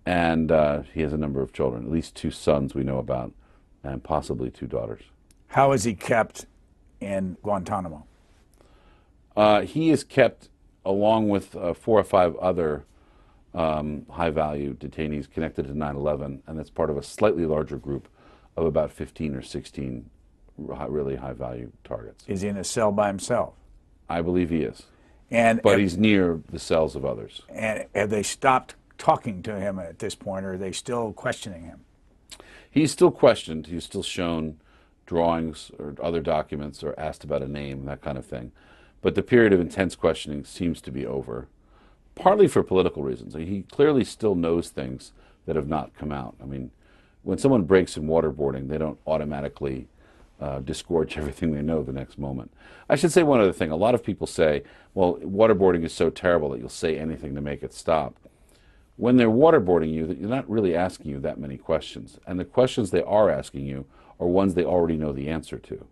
Speaker 3: and he has a number of children, at least 2 sons we know about, and possibly 2 daughters.
Speaker 2: How is he kept in Guantanamo?
Speaker 3: He is kept along with 4 or 5 other high-value detainees connected to 9/11, and that's part of a slightly larger group of about 15 or 16 really high-value targets.
Speaker 2: Is he in a cell by himself?
Speaker 3: I believe he is.
Speaker 2: But
Speaker 3: he's near the cells of others.
Speaker 2: And have they stopped talking to him at this point, or are they still questioning him?
Speaker 3: He's still questioned. He's still shown drawings or other documents or asked about a name, that kind of thing. But the period of intense questioning seems to be over, partly for political reasons. He clearly still knows things that have not come out. I mean, when someone breaks in waterboarding, they don't automatically disgorge everything they know the next moment. I should say one other thing. A lot of people say, well, waterboarding is so terrible that you'll say anything to make it stop. When they're waterboarding you, they're not really asking you that many questions. And the questions they are asking you are ones they already know the answer to,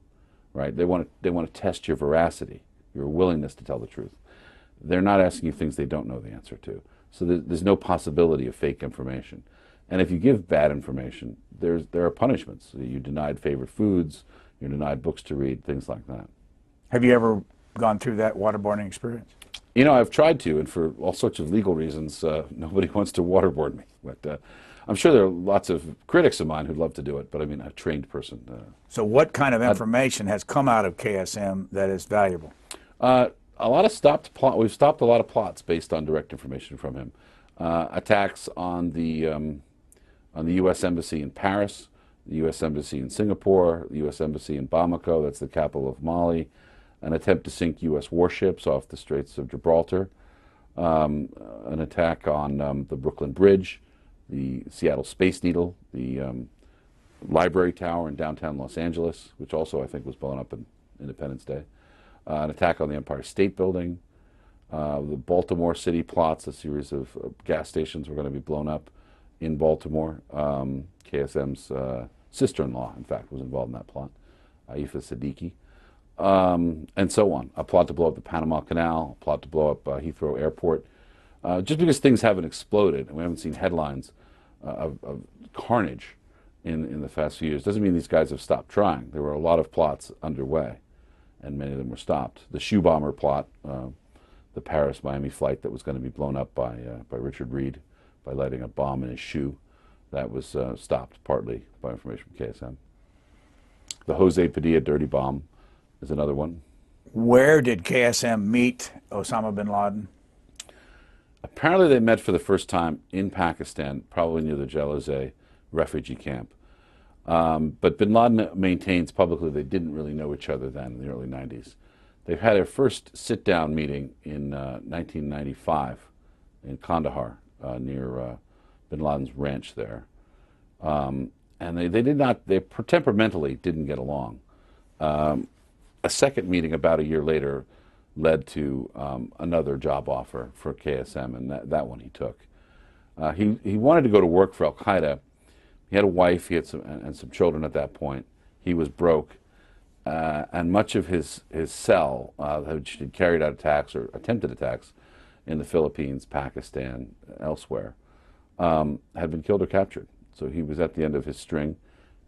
Speaker 3: right? They want to test your veracity, your willingness to tell the truth. They're not asking you things they don't know the answer to. So there's no possibility of fake information. And if you give bad information, there are punishments. You denied favorite foods, you're denied books to read, things like that.
Speaker 2: Have you ever gone through that waterboarding experience?
Speaker 3: You know, I've tried to, and for all sorts of legal reasons, nobody wants to waterboard me. But I'm sure there are lots of critics of mine who'd love to do it, but I mean, a trained person.
Speaker 2: So what kind of information has come out of KSM that is valuable?
Speaker 3: A lot of we've stopped a lot of plots based on direct information from him. Attacks on the U.S. Embassy in Paris, the U.S. Embassy in Singapore, the U.S. Embassy in Bamako, that's the capital of Mali, an attempt to sink U.S. warships off the Straits of Gibraltar, an attack on the Brooklyn Bridge, the Seattle Space Needle, the Library Tower in downtown Los Angeles, which also I think was blown up on Independence Day, an attack on the Empire State Building, the Baltimore City plots, a series of gas stations were going to be blown up in Baltimore. KSM's sister-in-law, in fact, was involved in that plot, Aifa Siddiqui, and so on. A plot to blow up the Panama Canal, a plot to blow up Heathrow Airport. Just because things haven't exploded and we haven't seen headlines of carnage in the past few years doesn't mean these guys have stopped trying. There were a lot of plots underway, and many of them were stopped. The shoe bomber plot, the Paris-Miami flight that was going to be blown up by Richard Reed by lighting a bomb in his shoe, that was stopped partly by information from KSM. The Jose Padilla dirty bomb is another one.
Speaker 2: Where did KSM meet Osama bin Laden?
Speaker 3: Apparently they met for the first time in Pakistan, probably near the Jalazeh refugee camp. But bin Laden maintains publicly they didn't really know each other then in the early 90s. They've had their first sit-down meeting in 1995 in Kandahar, near bin Laden's ranch there. And they temperamentally didn't get along. A second meeting about a year later led to another job offer for KSM, and that one he took. He wanted to go to work for Al-Qaeda. He had a wife, he had some children at that point. He was broke, and much of his cell, which had carried out attacks or attempted attacks in the Philippines, Pakistan, elsewhere, had been killed or captured. So he was at the end of his string.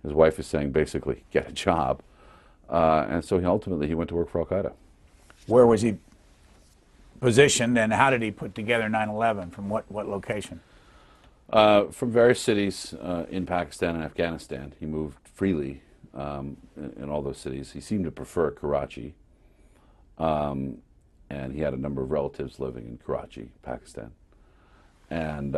Speaker 3: His wife is saying, basically, get a job. And so ultimately he went to work for Al-Qaeda.
Speaker 2: Where was he positioned, and how did he put together 9/11? From what location?
Speaker 3: From various cities in Pakistan and Afghanistan. He moved freely in all those cities. He seemed to prefer Karachi, and he had a number of relatives living in Karachi, Pakistan. And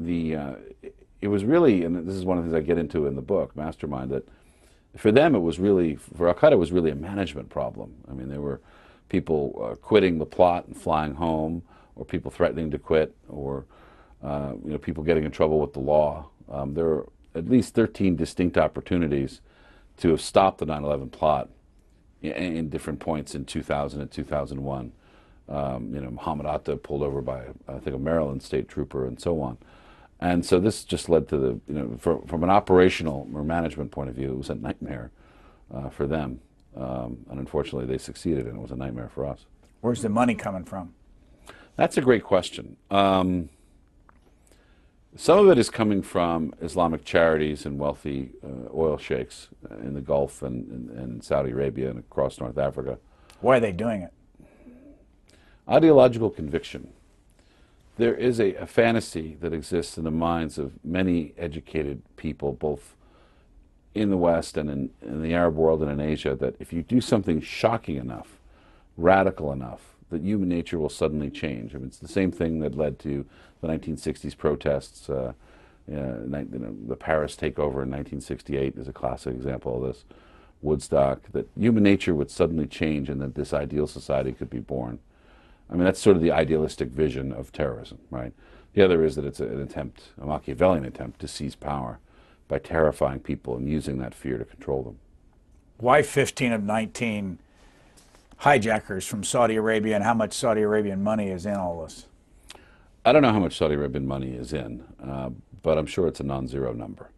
Speaker 3: it was really, and this is one of the things I get into in the book, Mastermind, that for them it was really, for Al-Qaeda, it was really a management problem. I mean, there were people quitting the plot and flying home, or people threatening to quit, or people getting in trouble with the law. There were at least 13 distinct opportunities to have stopped the 9/11 plot in different points in 2000 and 2001. Muhammad Atta pulled over by, I think, a Maryland state trooper, and so on. And so this just led to from an operational or management point of view, it was a nightmare for them. And unfortunately, they succeeded, and it was a nightmare for us.
Speaker 2: Where's the money coming from?
Speaker 3: That's a great question. Some of it is coming from Islamic charities and wealthy oil sheikhs in the Gulf and Saudi Arabia and across North Africa.
Speaker 2: Why are they doing it?
Speaker 3: Ideological conviction. There is a fantasy that exists in the minds of many educated people, both in the West and in the Arab world and in Asia, that if you do something shocking enough, radical enough, that human nature will suddenly change. I mean, it's the same thing that led to the 1960s protests. The Paris takeover in 1968 is a classic example of this. Woodstock, that human nature would suddenly change and that this ideal society could be born. I mean, that's sort of the idealistic vision of terrorism, right? The other is that it's an attempt, a Machiavellian attempt, to seize power by terrifying people and using that fear to control them.
Speaker 2: Why 15 of 19 hijackers from Saudi Arabia, and how much Saudi Arabian money is in all this?
Speaker 3: I don't know how much Saudi Arabian money is in, but I'm sure it's a non-zero number.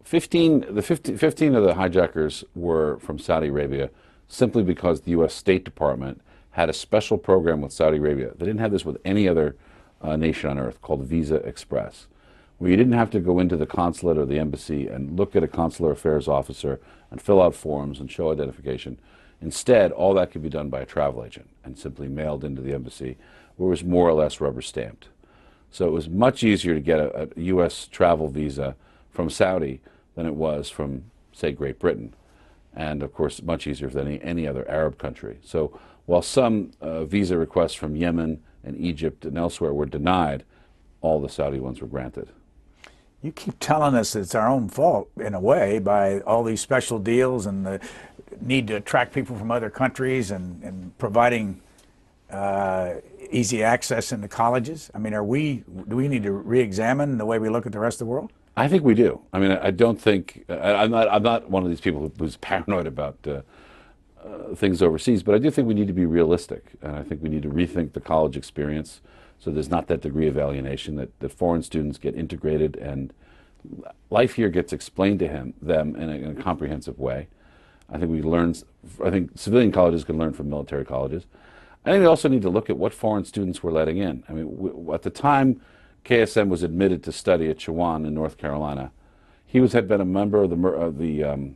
Speaker 3: 15 of the hijackers were from Saudi Arabia simply because the U.S. State Department had a special program with Saudi Arabia. They didn't have this with any other nation on earth, called Visa Express, where you didn't have to go into the consulate or the embassy and look at a consular affairs officer and fill out forms and show identification. Instead, all that could be done by a travel agent and simply mailed into the embassy, where it was more or less rubber stamped. So it was much easier to get a U.S. travel visa from Saudi than it was from, say, Great Britain. And of course, much easier than any other Arab country. So while some visa requests from Yemen and Egypt and elsewhere were denied, all the Saudi ones were granted.
Speaker 2: You keep telling us it's our own fault, in a way, by all these special deals and the need to attract people from other countries and providing easy access into colleges. I mean, do we need to re-examine the way we look at the rest of the world?
Speaker 3: I think we do. I mean, I don't think I'm not one of these people who's paranoid about things overseas, but I do think we need to be realistic, and I think we need to rethink the college experience so there's not that degree of alienation, that foreign students get integrated and life here gets explained to them in a comprehensive way. I think civilian colleges can learn from military colleges. I think we also need to look at what foreign students we're letting in. I mean, at the time KSM was admitted to study at Chowan in North Carolina, he had been a member of the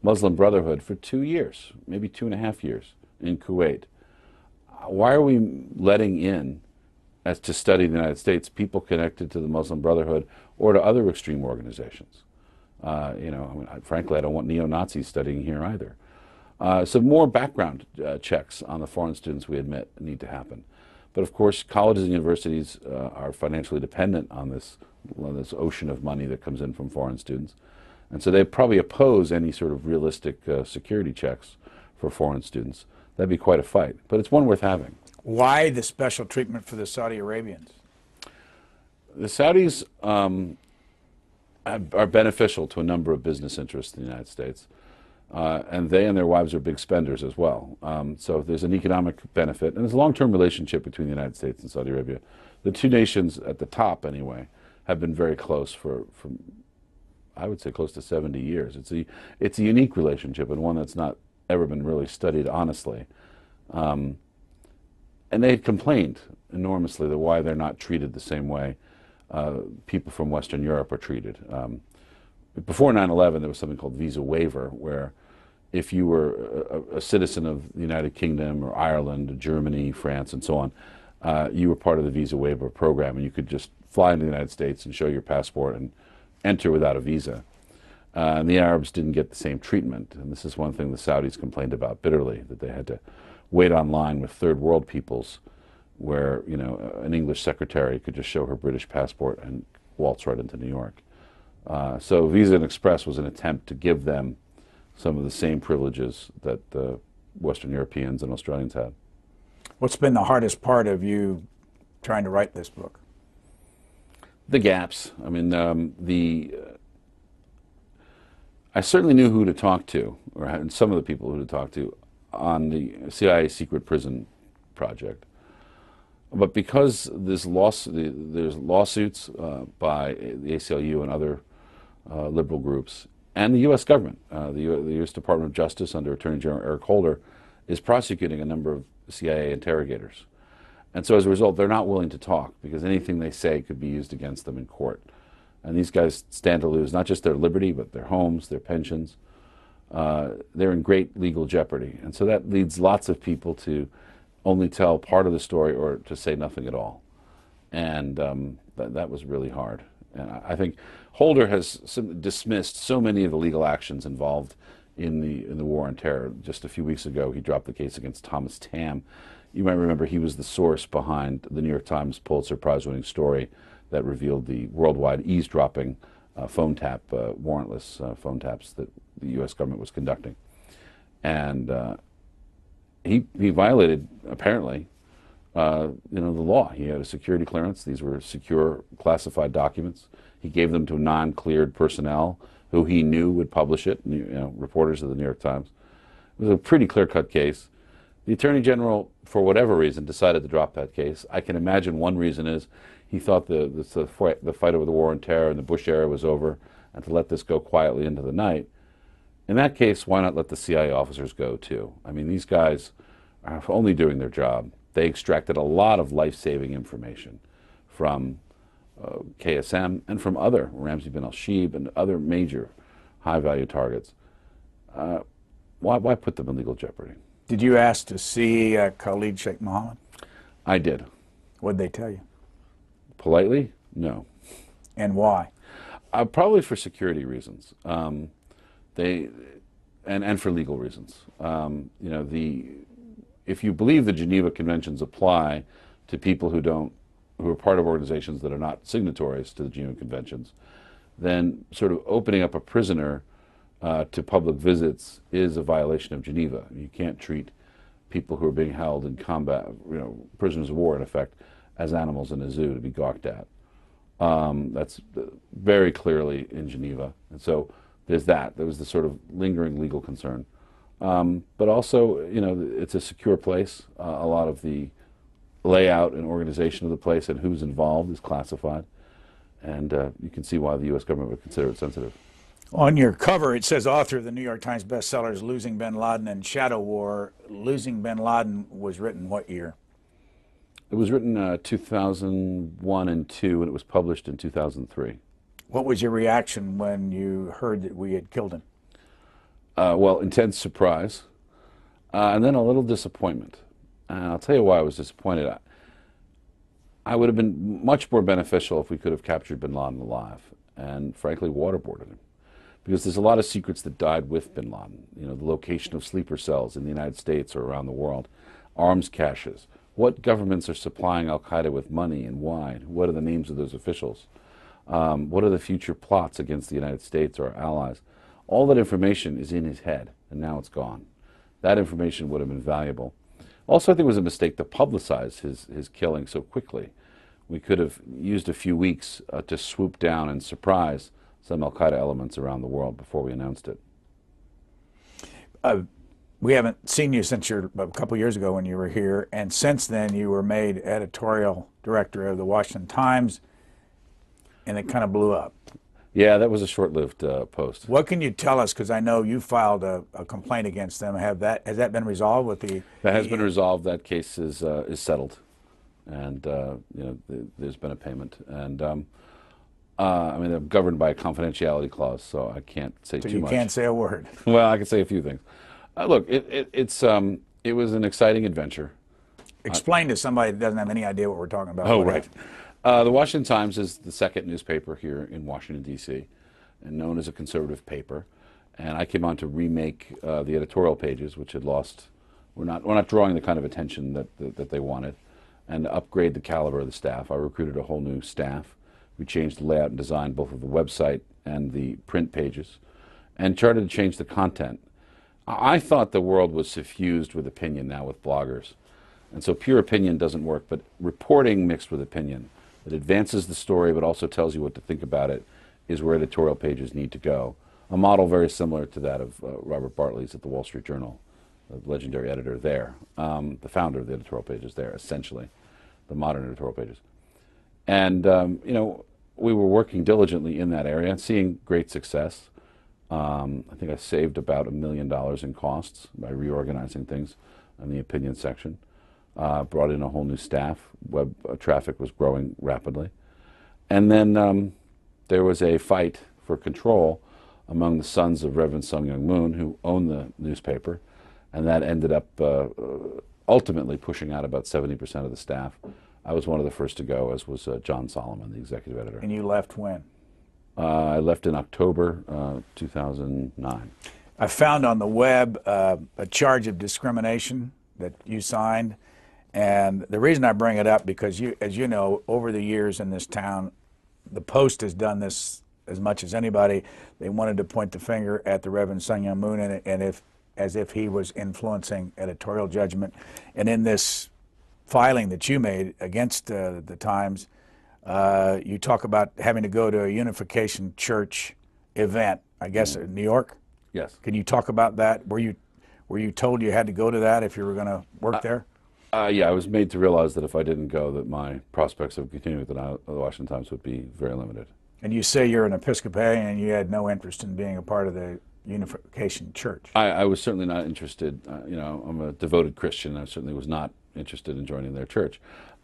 Speaker 3: Muslim Brotherhood for 2 years, maybe 2.5 years in Kuwait. Why are we letting in, as to study in the United States, people connected to the Muslim Brotherhood or to other extreme organizations? I mean, frankly, I don't want neo-Nazis studying here either. So more background checks on the foreign students we admit need to happen. But of course, colleges and universities are financially dependent on this ocean of money that comes in from foreign students. And so they probably oppose any sort of realistic security checks for foreign students. That'd be quite a fight, but it's one worth having.
Speaker 2: Why the special treatment for the Saudi Arabians?
Speaker 3: The Saudis are beneficial to a number of business interests in the United States. And they and their wives are big spenders as well. So there's an economic benefit, and there's a long-term relationship between the United States and Saudi Arabia. The two nations, at the top anyway, have been very close for I would say, close to 70 years. It's a unique relationship, and one that's not ever been really studied honestly. And they had complained enormously that why they're not treated the same way people from Western Europe are treated. Before 9/11, there was something called visa waiver, where if you were a citizen of the United Kingdom or Ireland, or Germany, France, and so on, you were part of the visa waiver program, and you could just fly into the United States and show your passport and enter without a visa. And the Arabs didn't get the same treatment, and this is one thing the Saudis complained about bitterly, that they had to wait online with third world peoples, where an English secretary could just show her British passport and waltz right into New York. So Visa and Express was an attempt to give them some of the same privileges that the Western Europeans and Australians had.
Speaker 2: What's been the hardest part of you trying to write this book?
Speaker 3: The gaps. I mean, I certainly knew who to talk to, or had some of the people who to talk to, on the CIA secret prison project. But because there's lawsuits by the ACLU and other liberal groups, and the U.S. government, the U.S. Department of Justice under Attorney General Eric Holder is prosecuting a number of CIA interrogators. And so as a result, they're not willing to talk, because anything they say could be used against them in court. And these guys stand to lose not just their liberty, but their homes, their pensions. They're in great legal jeopardy. And so that leads lots of people to only tell part of the story or to say nothing at all. And that was really hard. And I think Holder has dismissed so many of the legal actions involved in the war on terror. Just a few weeks ago, he dropped the case against Thomas Tam. You might remember he was the source behind the New York Times Pulitzer Prize-winning story that revealed the worldwide eavesdropping phone tap, warrantless phone taps that the U.S. government was conducting. And he violated, apparently, the law. He had a security clearance. These were secure, classified documents. He gave them to non-cleared personnel who he knew would publish it, reporters of the New York Times. It was a pretty clear-cut case. The Attorney General, for whatever reason, decided to drop that case. I can imagine one reason is he thought the fight over the war on terror and the Bush era was over, and to let this go quietly into the night. In that case, why not let the CIA officers go too? I mean, these guys are only doing their job. They extracted a lot of life-saving information from KSM and from other, Ramzi bin al-Shibh and other major high-value targets. Why put them in legal jeopardy?
Speaker 2: Did you ask to see Khalid Shaikh Mohammed?
Speaker 3: I did.
Speaker 2: What'd they tell you?
Speaker 3: Politely, no.
Speaker 2: And why?
Speaker 3: Probably for security reasons. And for legal reasons. If you believe the Geneva Conventions apply to people who are part of organizations that are not signatories to the Geneva Conventions, then sort of opening up a prisoner to public visits is a violation of Geneva. You can't treat people who are being held in combat, prisoners of war in effect, as animals in a zoo to be gawked at. That's very clearly in Geneva. And so there's that. There was the sort of lingering legal concern. But also, it's a secure place. A lot of the layout and organization of the place and who's involved is classified. And you can see why the U.S. government would consider it sensitive.
Speaker 2: On your cover, it says author of the New York Times bestsellers Losing Bin Laden and Shadow War. Losing Bin Laden was written what year?
Speaker 3: It was written 2001 and 2, and it was published in 2003.
Speaker 2: What was your reaction when you heard that we had killed him?
Speaker 3: Well, intense surprise, and then a little disappointment. And I'll tell you why I was disappointed. I would have been much more beneficial if we could have captured bin Laden alive and, frankly, waterboarded him. Because there's a lot of secrets that died with bin Laden. The location of sleeper cells in the United States or around the world, arms caches, what governments are supplying al-Qaeda with money and why, what are the names of those officials, what are the future plots against the United States or our allies. All that information is in his head, and now it's gone. That information would have been valuable. Also, I think it was a mistake to publicize his killing so quickly. We could have used a few weeks to swoop down and surprise some al-Qaeda elements around the world before we announced it.
Speaker 2: We haven't seen you since a couple years ago when you were here, and since then you were made editorial director of the Washington Times, and it kind of blew up.
Speaker 3: Yeah, that was a short-lived post.
Speaker 2: What can you tell us? Because I know you filed a complaint against them. Has that been resolved with the?
Speaker 3: That has been resolved. That case is settled, and there's been a payment. And I mean, they're governed by a confidentiality clause, so I can't say too much.
Speaker 2: So you can't say a word.
Speaker 3: Well, I can say a few things. Look, it was an exciting adventure.
Speaker 2: Explain to somebody that doesn't have any idea what we're talking about.
Speaker 3: Oh, right. The Washington Times is the second newspaper here in Washington, D.C., and known as a conservative paper. And I came on to remake the editorial pages, which had lost. We're not drawing the kind of attention that they wanted, and to upgrade the caliber of the staff. I recruited a whole new staff. We changed the layout and design both of the website and the print pages, and started to change the content. I thought the world was suffused with opinion now with bloggers, and so pure opinion doesn't work. But reporting mixed with opinion that advances the story but also tells you what to think about it is where editorial pages need to go. A model very similar to that of Robert Bartley's at the Wall Street Journal, the legendary editor there, the founder of the editorial pages there, essentially, the modern editorial pages. And, we were working diligently in that area and seeing great success. I think I saved about $1 million in costs by reorganizing things in the opinion section. Brought in a whole new staff. Web traffic was growing rapidly. And then there was a fight for control among the sons of Reverend Sung Myung Moon, who owned the newspaper, and that ended up ultimately pushing out about 70% of the staff. I was one of the first to go, as was John Solomon, the executive editor.
Speaker 2: And you left when?
Speaker 3: I left in October 2009.
Speaker 2: I found on the web a charge of discrimination that you signed. And the reason I bring it up, because as you know, over the years in this town, the Post has done this as much as anybody. They wanted to point the finger at the Reverend Sung Myung Moon, and as if he was influencing editorial judgment. And in this filing that you made against the Times, you talk about having to go to a Unification Church event, I guess, in New York?
Speaker 3: Yes.
Speaker 2: Can you talk about that? Were you told you had to go to that if you were going to work there?
Speaker 3: Yeah, I was made to realize that if I didn't go, that my prospects of continuing with the Washington Times would be very limited.
Speaker 2: And you say you're an Episcopalian and you had no interest in being a part of the Unification Church.
Speaker 3: I was certainly not interested. I'm a devoted Christian. I certainly was not interested in joining their church.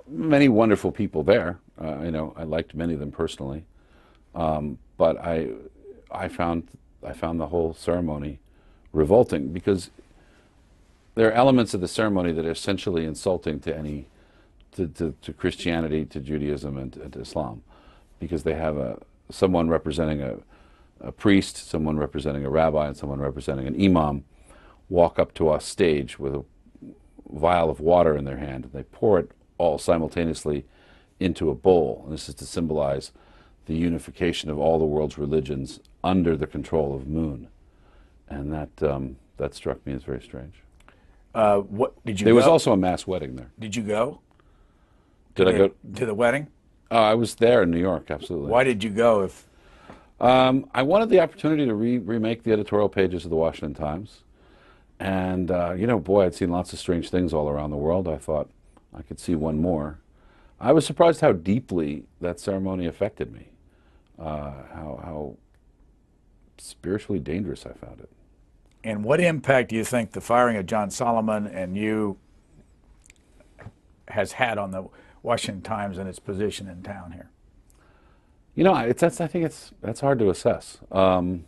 Speaker 3: Many wonderful people there. I liked many of them personally, but I found the whole ceremony revolting, because there are elements of the ceremony that are essentially insulting to Christianity, to Judaism, and to Islam, because they have someone representing a priest, someone representing a rabbi, and someone representing an imam walk up to our stage with a vial of water in their hand, and they pour it all simultaneously into a bowl. And this is to symbolize the unification of all the world's religions under the control of Moon. And that struck me as very strange.
Speaker 2: What did you?
Speaker 3: There
Speaker 2: go?
Speaker 3: was also a mass wedding there.
Speaker 2: Did you go?
Speaker 3: Did I go
Speaker 2: to the wedding?
Speaker 3: I was there in New York, absolutely.
Speaker 2: Why did you go? If
Speaker 3: I wanted the opportunity to remake the editorial pages of the Washington Times, and you know, boy, I'd seen lots of strange things all around the world. I thought I could see one more. I was surprised how deeply that ceremony affected me. How spiritually dangerous I found it.
Speaker 2: And what impact do you think the firing of John Solomon and you has had on the Washington Times and its position in town here?
Speaker 3: You know, I think that's hard to assess. You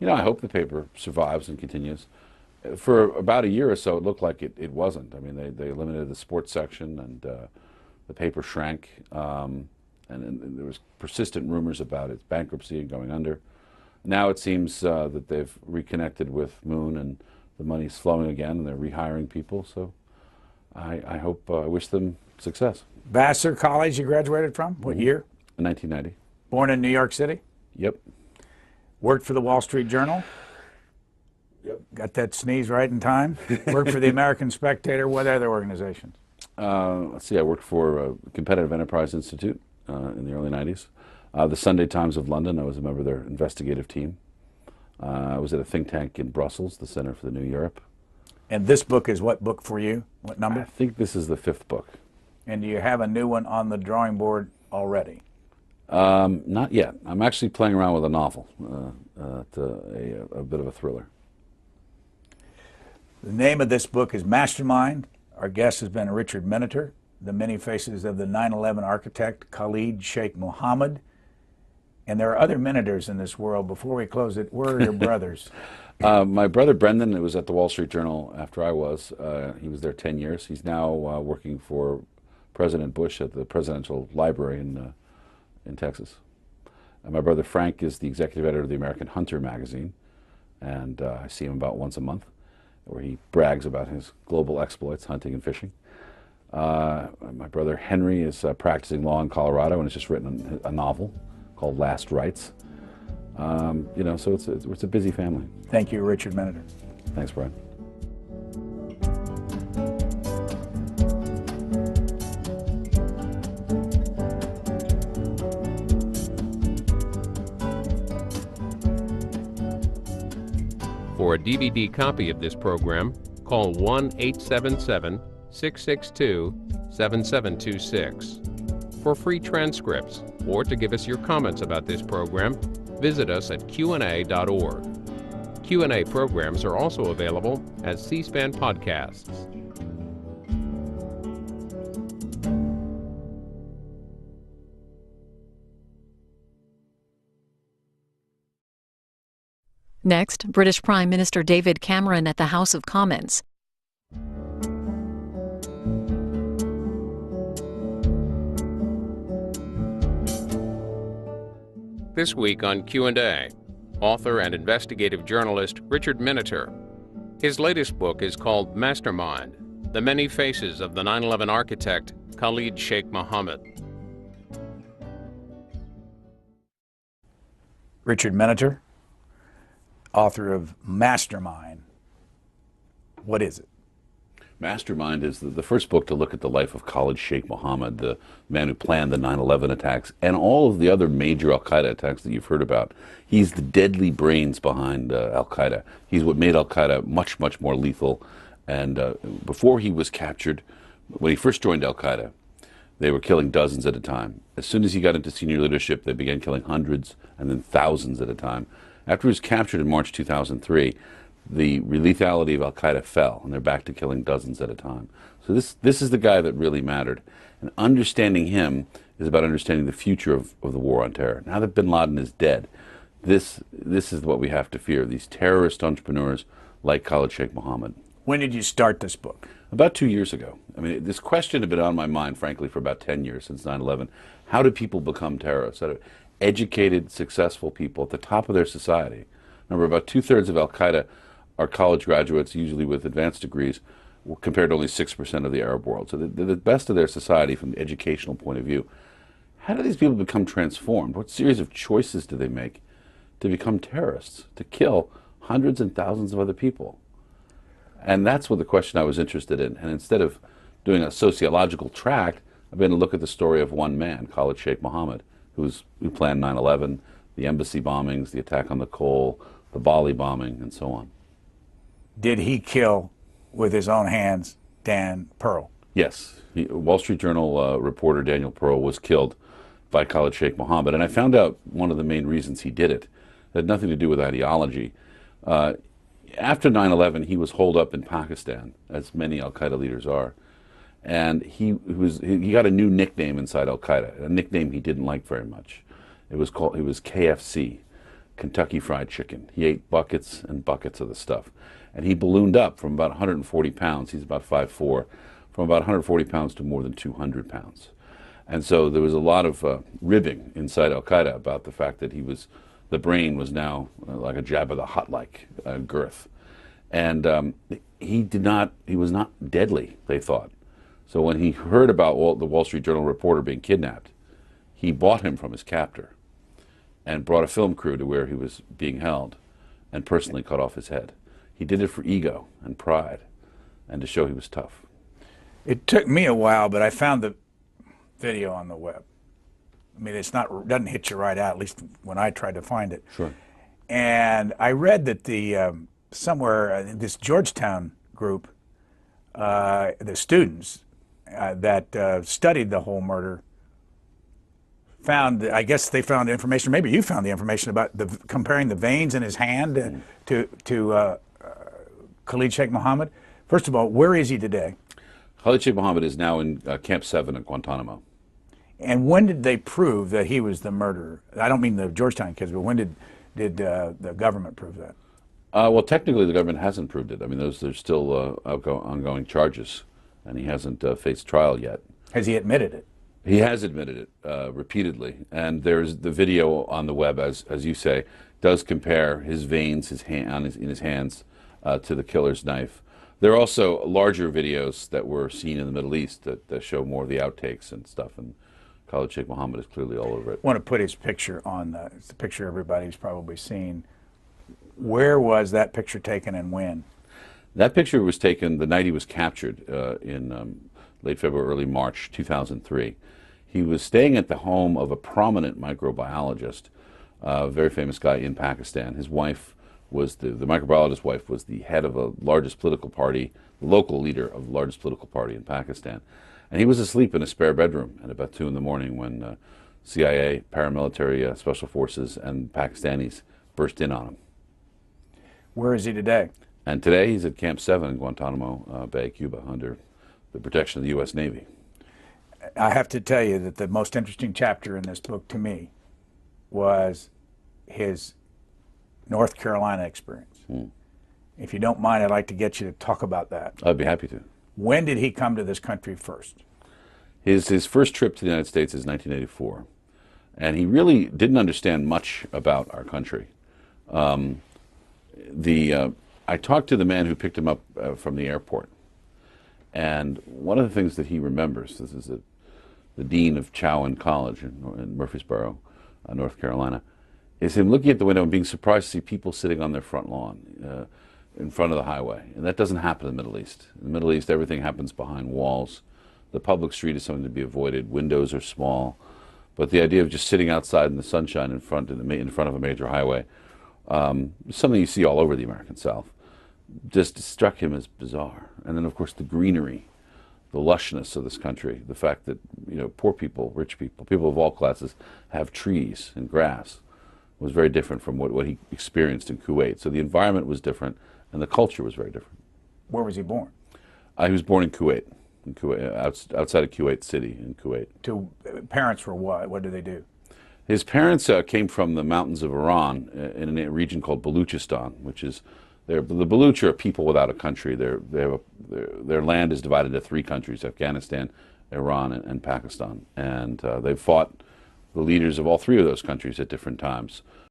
Speaker 3: know, I hope the paper survives and continues. For about a year or so, it looked like it wasn't. I mean, they eliminated the sports section, and the paper shrank, and there was persistent rumors about its bankruptcy and going under. Now it seems that they've reconnected with Moon, and the money's flowing again, and they're rehiring people. So I hope, I wish them success.
Speaker 2: Vassar College you graduated from? What year?
Speaker 3: In 1990.
Speaker 2: Born in New York City?
Speaker 3: Yep.
Speaker 2: Worked for the Wall Street Journal?
Speaker 3: Yep.
Speaker 2: Got that sneeze right in time? Worked for the American Spectator? What other organizations?
Speaker 3: Let's see, I worked for Competitive Enterprise Institute in the early 90s. The Sunday Times of London, I was a member of their investigative team. I was at a think tank in Brussels, the Center for the New Europe.
Speaker 2: And this book is what book for you? What number?
Speaker 3: I think this is the 5th book.
Speaker 2: And do you have a new one on the drawing board already?
Speaker 3: Not yet. I'm actually playing around with a novel, a bit of a thriller.
Speaker 2: The name of this book is Mastermind. Our guest has been Richard Miniter, the many faces of the 9/11 architect Khalid Shaikh Mohammed. And there are other Miniters in this world. Before we close it, where are your brothers?
Speaker 3: My brother Brendan, who was at the Wall Street Journal after I was, he was there 10 years. He's now working for President Bush at the Presidential Library in Texas. And my brother Frank is the executive editor of the American Hunter magazine, and I see him about once a month, where he brags about his global exploits, hunting and fishing. My brother Henry is practicing law in Colorado and has just written a novel called Last Rites. You know, so it's a busy family.
Speaker 2: Thank you, Richard Miniter.
Speaker 3: Thanks, Brian.
Speaker 1: For a DVD copy of this program, call 1-877-662-7726. For free transcripts or to give us your comments about this program, visit us at qna.org. Q&A programs are also available as C-SPAN podcasts.
Speaker 4: Next, British Prime Minister David Cameron at the House of Commons.
Speaker 1: This week on Q&A, author and investigative journalist Richard Miniter. His latest book is called Mastermind, The Many Faces of the 9/11 Architect Khalid Shaikh Mohammed.
Speaker 2: Richard Miniter, author of Mastermind. What is it?
Speaker 3: Mastermind is the first book to look at the life of Khalid Shaikh Mohammed, the man who planned the 9/11 attacks and all of the other major al-Qaeda attacks that you've heard about. He's the deadly brains behind al-Qaeda. He's what made al-Qaeda much, much more lethal. And before he was captured, when he first joined al-Qaeda, they were killing dozens at a time. As soon as he got into senior leadership, they began killing hundreds and then thousands at a time. After he was captured in March 2003, the lethality of al-Qaeda fell, and they're back to killing dozens at a time. So this is the guy that really mattered. And understanding him is about understanding the future of the war on terror. Now that bin Laden is dead, this is what we have to fear, these terrorist entrepreneurs like Khalid Shaikh Mohammed.
Speaker 2: When did you start this book?
Speaker 3: About 2 years ago. I mean, this question had been on my mind, frankly, for about 10 years, since 9/11. How do people become terrorists? How do educated, successful people at the top of their society? Remember, about 2/3 of al-Qaeda are college graduates, usually with advanced degrees, compared to only 6% of the Arab world. So they're the best of their society from the educational point of view. How do these people become transformed? What series of choices do they make to become terrorists, to kill hundreds and thousands of other people? And that's what the question I was interested in. And instead of doing a sociological tract, I've been to look at the story of one man, Khalid Shaikh Mohammed, who planned 9/11, the embassy bombings, the attack on the Cole, the Bali bombing, and so on.
Speaker 2: Did he kill with his own hands Dan Pearl?
Speaker 3: Yes. Wall Street Journal reporter Daniel Pearl was killed by Khalid Shaikh Mohammed. And I found out one of the main reasons he did it. It had nothing to do with ideology. After 9/11, he was holed up in Pakistan, as many al-Qaeda leaders are. And he got a new nickname inside al-Qaeda, a nickname he didn't like very much. It was KFC, Kentucky Fried Chicken. He ate buckets and buckets of the stuff. And he ballooned up from about 140 pounds, he's about 5'4", from about 140 pounds to more than 200 pounds. And so there was a lot of ribbing inside al-Qaeda about the fact that the brain was now like a Jabba the Hutt-like girth. And he was not deadly, they thought. So when he heard about the Wall Street Journal reporter being kidnapped, he bought him from his captor and brought a film crew to where he was being held and personally cut off his head. He did it for ego and pride and to show he was tough.
Speaker 2: It took me a while, but I found the video on the web. I mean, doesn't hit you right out, at least when I tried to find it.
Speaker 3: Sure.
Speaker 2: And I read that this Georgetown group, the students that studied the whole murder, I guess they found information, maybe you found the information about comparing the veins in his hand to Khalid Shaikh Mohammed. First of all, where is he today?
Speaker 3: Khalid Shaikh Mohammed is now in Camp 7 at Guantanamo.
Speaker 2: And when did they prove that he was the murderer? I don't mean the Georgetown kids, but when did the government prove that?
Speaker 3: Well, technically, the government hasn't proved it. I mean, there's still ongoing charges, and he hasn't faced trial yet.
Speaker 2: Has he admitted it?
Speaker 3: He has admitted it repeatedly, and there's the video on the web, as you say, does compare his veins, in his hands, to the killer's knife. There are also larger videos that were seen in the Middle East that show more of the outtakes and stuff, and Khalid Shaikh Mohammed is clearly all over it.
Speaker 2: I want to put his picture on it's the picture everybody's probably seen. Where was that picture taken and when?
Speaker 3: That picture was taken the night he was captured in late February, early March 2003. He was staying at the home of a prominent microbiologist, a very famous guy in Pakistan. His wife was the microbiologist's wife was the head of a largest political party, the local leader of the largest political party in Pakistan. And he was asleep in a spare bedroom at about 2 in the morning when CIA, paramilitary special forces, and Pakistanis burst in on him.
Speaker 2: Where is he today?
Speaker 3: And today he's at Camp 7 in Guantanamo Bay, Cuba, under the protection of the U.S. Navy.
Speaker 2: I have to tell you that the most interesting chapter in this book to me was his North Carolina experience. If you don't mind, I'd like to get you to talk about that.
Speaker 3: I'd be happy to.
Speaker 2: When did he come to this country first?
Speaker 3: His first trip to the United States is 1984, and he really didn't understand much about our country. I talked to the man who picked him up from the airport, and one of the things that he remembers, this is the dean of Chowan College in Murfreesboro, North Carolina, is him looking at the window and being surprised to see people sitting on their front lawn in front of the highway. And that doesn't happen in the Middle East. In the Middle East, everything happens behind walls. The public street is something to be avoided. Windows are small. But the idea of just sitting outside in the sunshine in front of a major highway, something you see all over the American South, just struck him as bizarre. And then, of course, the greenery, the lushness of this country, the fact that poor people, rich people, people of all classes have trees and grass, was very different from what he experienced in Kuwait. So the environment was different, and the culture was very different.
Speaker 2: Where was he born?
Speaker 3: He was born in Kuwait, outside of Kuwait City in Kuwait.
Speaker 2: Parents were what? What did they do?
Speaker 3: His parents came from the mountains of Iran in a region called Baluchistan, which is the Baluch are people without a country. Their land is divided into 3 countries: Afghanistan, Iran, and Pakistan. And they fought the leaders of all 3 of those countries at different times.